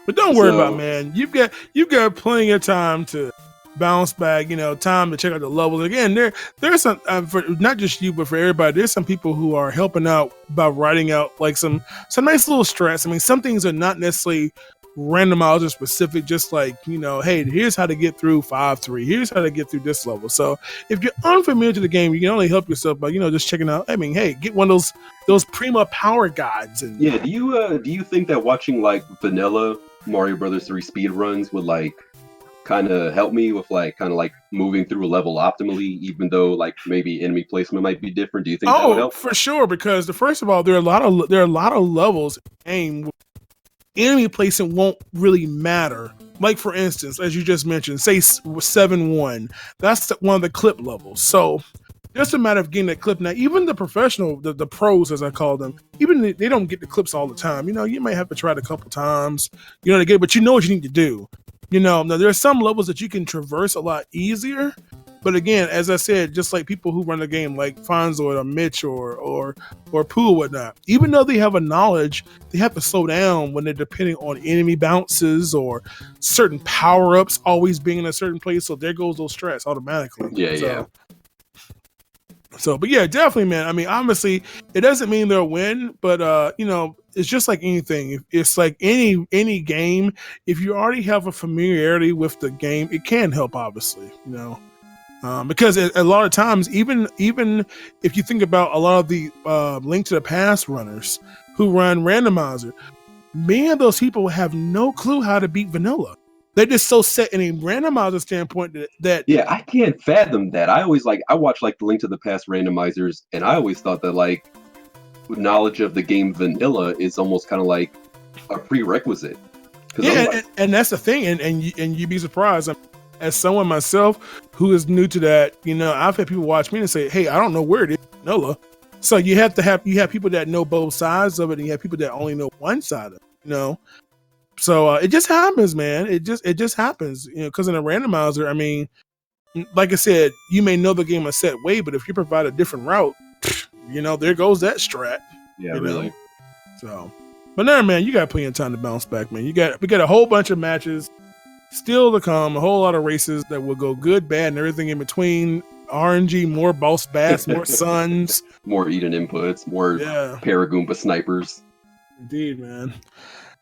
but don't worry about it, man. You've got plenty of time to bounce back. Time to check out the levels again. There's some for not just you, but for everybody. There's some people who are helping out by writing out some nice little strats. I mean, some things are not necessarily randomizer specific, just hey, here's how to get through 5-3, here's how to get through this level. So if you're unfamiliar to the game, you can only help yourself by just checking out. I mean, hey, get one of those Prima power guides. And yeah, do you think that watching vanilla Mario Brothers 3 speed runs would kind of help me with moving through a level optimally, even though maybe enemy placement might be different? Do you think that would help? For sure, because first of all, there are a lot of levels in the game enemy placement won't really matter. For instance, as you just mentioned, say 7-1, that's one of the clip levels. So just a matter of getting that clip. Now, even the professional, the pros, as I call them, even they don't get the clips all the time. You know, you might have to try it a couple times, you know, to get it, but you know what you need to do. You know, now there are some levels that you can traverse a lot easier. But again, as I said, just like people who run the game, like Fonzoid or Mitch or Pooh or whatnot, even though they have a knowledge, they have to slow down when they're depending on enemy bounces or certain power-ups always being in a certain place. So there goes those strats automatically. Yeah. So, but yeah, definitely, man. I mean, obviously, it doesn't mean they'll win, but you know, it's just like anything. It's like any game. If you already have a familiarity with the game, it can help, obviously. You know. Because a lot of times, even if you think about a lot of the Link to the Past runners who run Randomizer, many of those people have no clue how to beat vanilla. They're just so set in a randomizer standpoint that yeah, I can't fathom that. I watch like the Link to the Past randomizers, and I always thought that like knowledge of the game vanilla is almost kind of like a prerequisite. Yeah, and that's the thing, and you'd be surprised. As someone myself who is new to that, you know, I've had people watch me and say, "Hey, I don't know where it is, vanilla." So you have people that know both sides of it, and you have people that only know one side of it. You know, so it just happens, man. It just happens, you know. Because in a randomizer, I mean, like I said, you may know the game a set way, but if you provide a different route, you know, there goes that strat. Yeah, really. Know? So, but no, man, you got plenty of time to bounce back, man. We got a whole bunch of matches still to come, a whole lot of races that will go good, bad, and everything in between. RNG, more boss bass, more suns, more Eden inputs, more Paragoomba snipers. Indeed, man.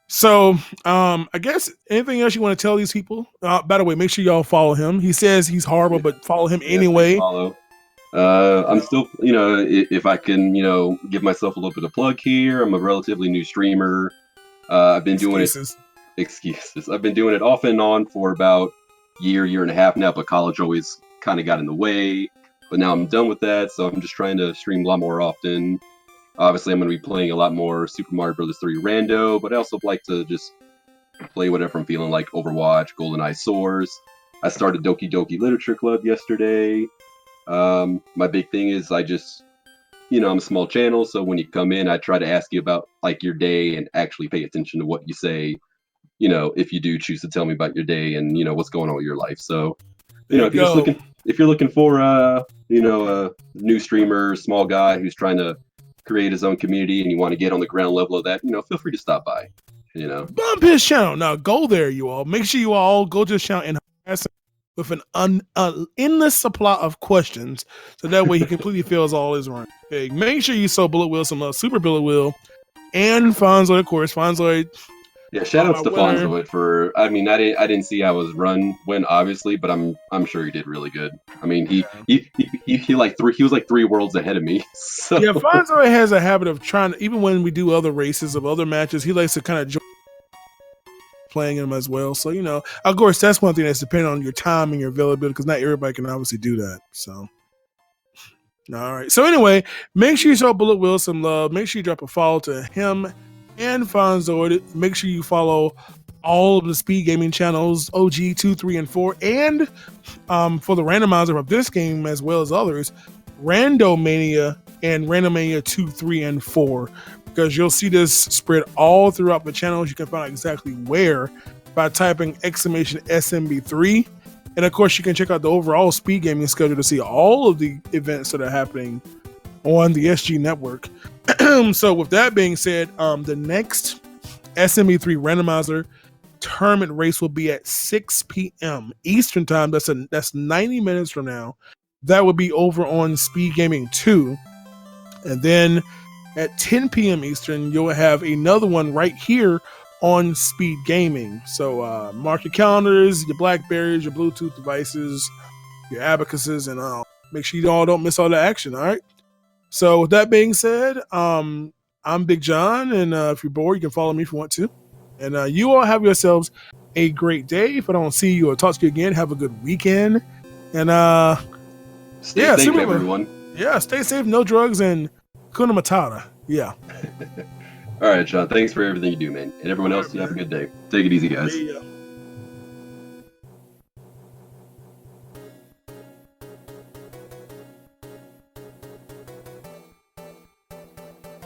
So, I guess anything else you want to tell these people? By the way, make sure y'all follow him. He says he's horrible, but follow him anyway. Follow. I'm still, you know, if I can, you know, give myself a little bit of plug here. I'm a relatively new streamer. I've been doing it. Excuses. I've been doing it off and on for about year and a half now, but college always kind of got in the way. But now I'm done with that, so I'm just trying to stream a lot more often. Obviously, I'm going to be playing a lot more Super Mario Bros. 3 Rando, but I also like to just play whatever I'm feeling like, Overwatch, GoldenEye Source. I started Doki Doki Literature Club yesterday. My big thing is I just, you know, I'm a small channel, so when you come in, I try to ask you about like your day and actually pay attention to what you say. You know, if you do choose to tell me about your day and, you know, what's going on with your life. So, you know, if you're looking for, you know, a new streamer, small guy who's trying to create his own community and you want to get on the ground level of that, you know, feel free to stop by, you know. Bump his channel. Now go there, you all. Make sure you all go to his channel and harass him with an endless supply of questions. So that way he completely fills all his run. Okay, make sure you show BulletWill some love. Super BulletWill and Fonzoid, of course. Fonzoid. Yeah, shout outs to Fonzoid for. I mean, I didn't see how his run went, obviously, but I'm sure he did really good. I mean, he was like 3 worlds ahead of me. So. Yeah, Fonzoid has a habit of trying to, even when we do other races of other matches, he likes to kind of join playing them as well. So, you know, of course, that's one thing that's dependent on your time and your availability, because not everybody can obviously do that. So, all right. So anyway, make sure you show BulletWill some love. Make sure you drop a follow to him and Fonzoid. Make sure you follow all of the speed gaming channels, OG 2, 3, and 4, and for the randomizer of this game as well as others, Randomania and Randomania 2, 3, and 4, because you'll see this spread all throughout the channels. You can find out exactly where by typing !SMB3. And of course, you can check out the overall speed gaming schedule to see all of the events that are happening on the SG network. So with that being said, the next SMB3 randomizer tournament race will be at 6 p.m. Eastern time. That's 90 minutes from now. That will be over on Speed Gaming 2. And then at 10 p.m. Eastern, you'll have another one right here on Speed Gaming. So mark your calendars, your Blackberries, your Bluetooth devices, your abacuses, and make sure you all don't miss all the action, all right? So with that being said, I'm Big John, and if you're bored, you can follow me if you want to. And you all have yourselves a great day. If I don't see you or talk to you again, have a good weekend. And stay safe, everyone. Yeah, stay safe, no drugs, and Kuna Matata. Yeah. All right, John. Thanks for everything you do, man. And everyone else, you have a good day. Take it easy, guys.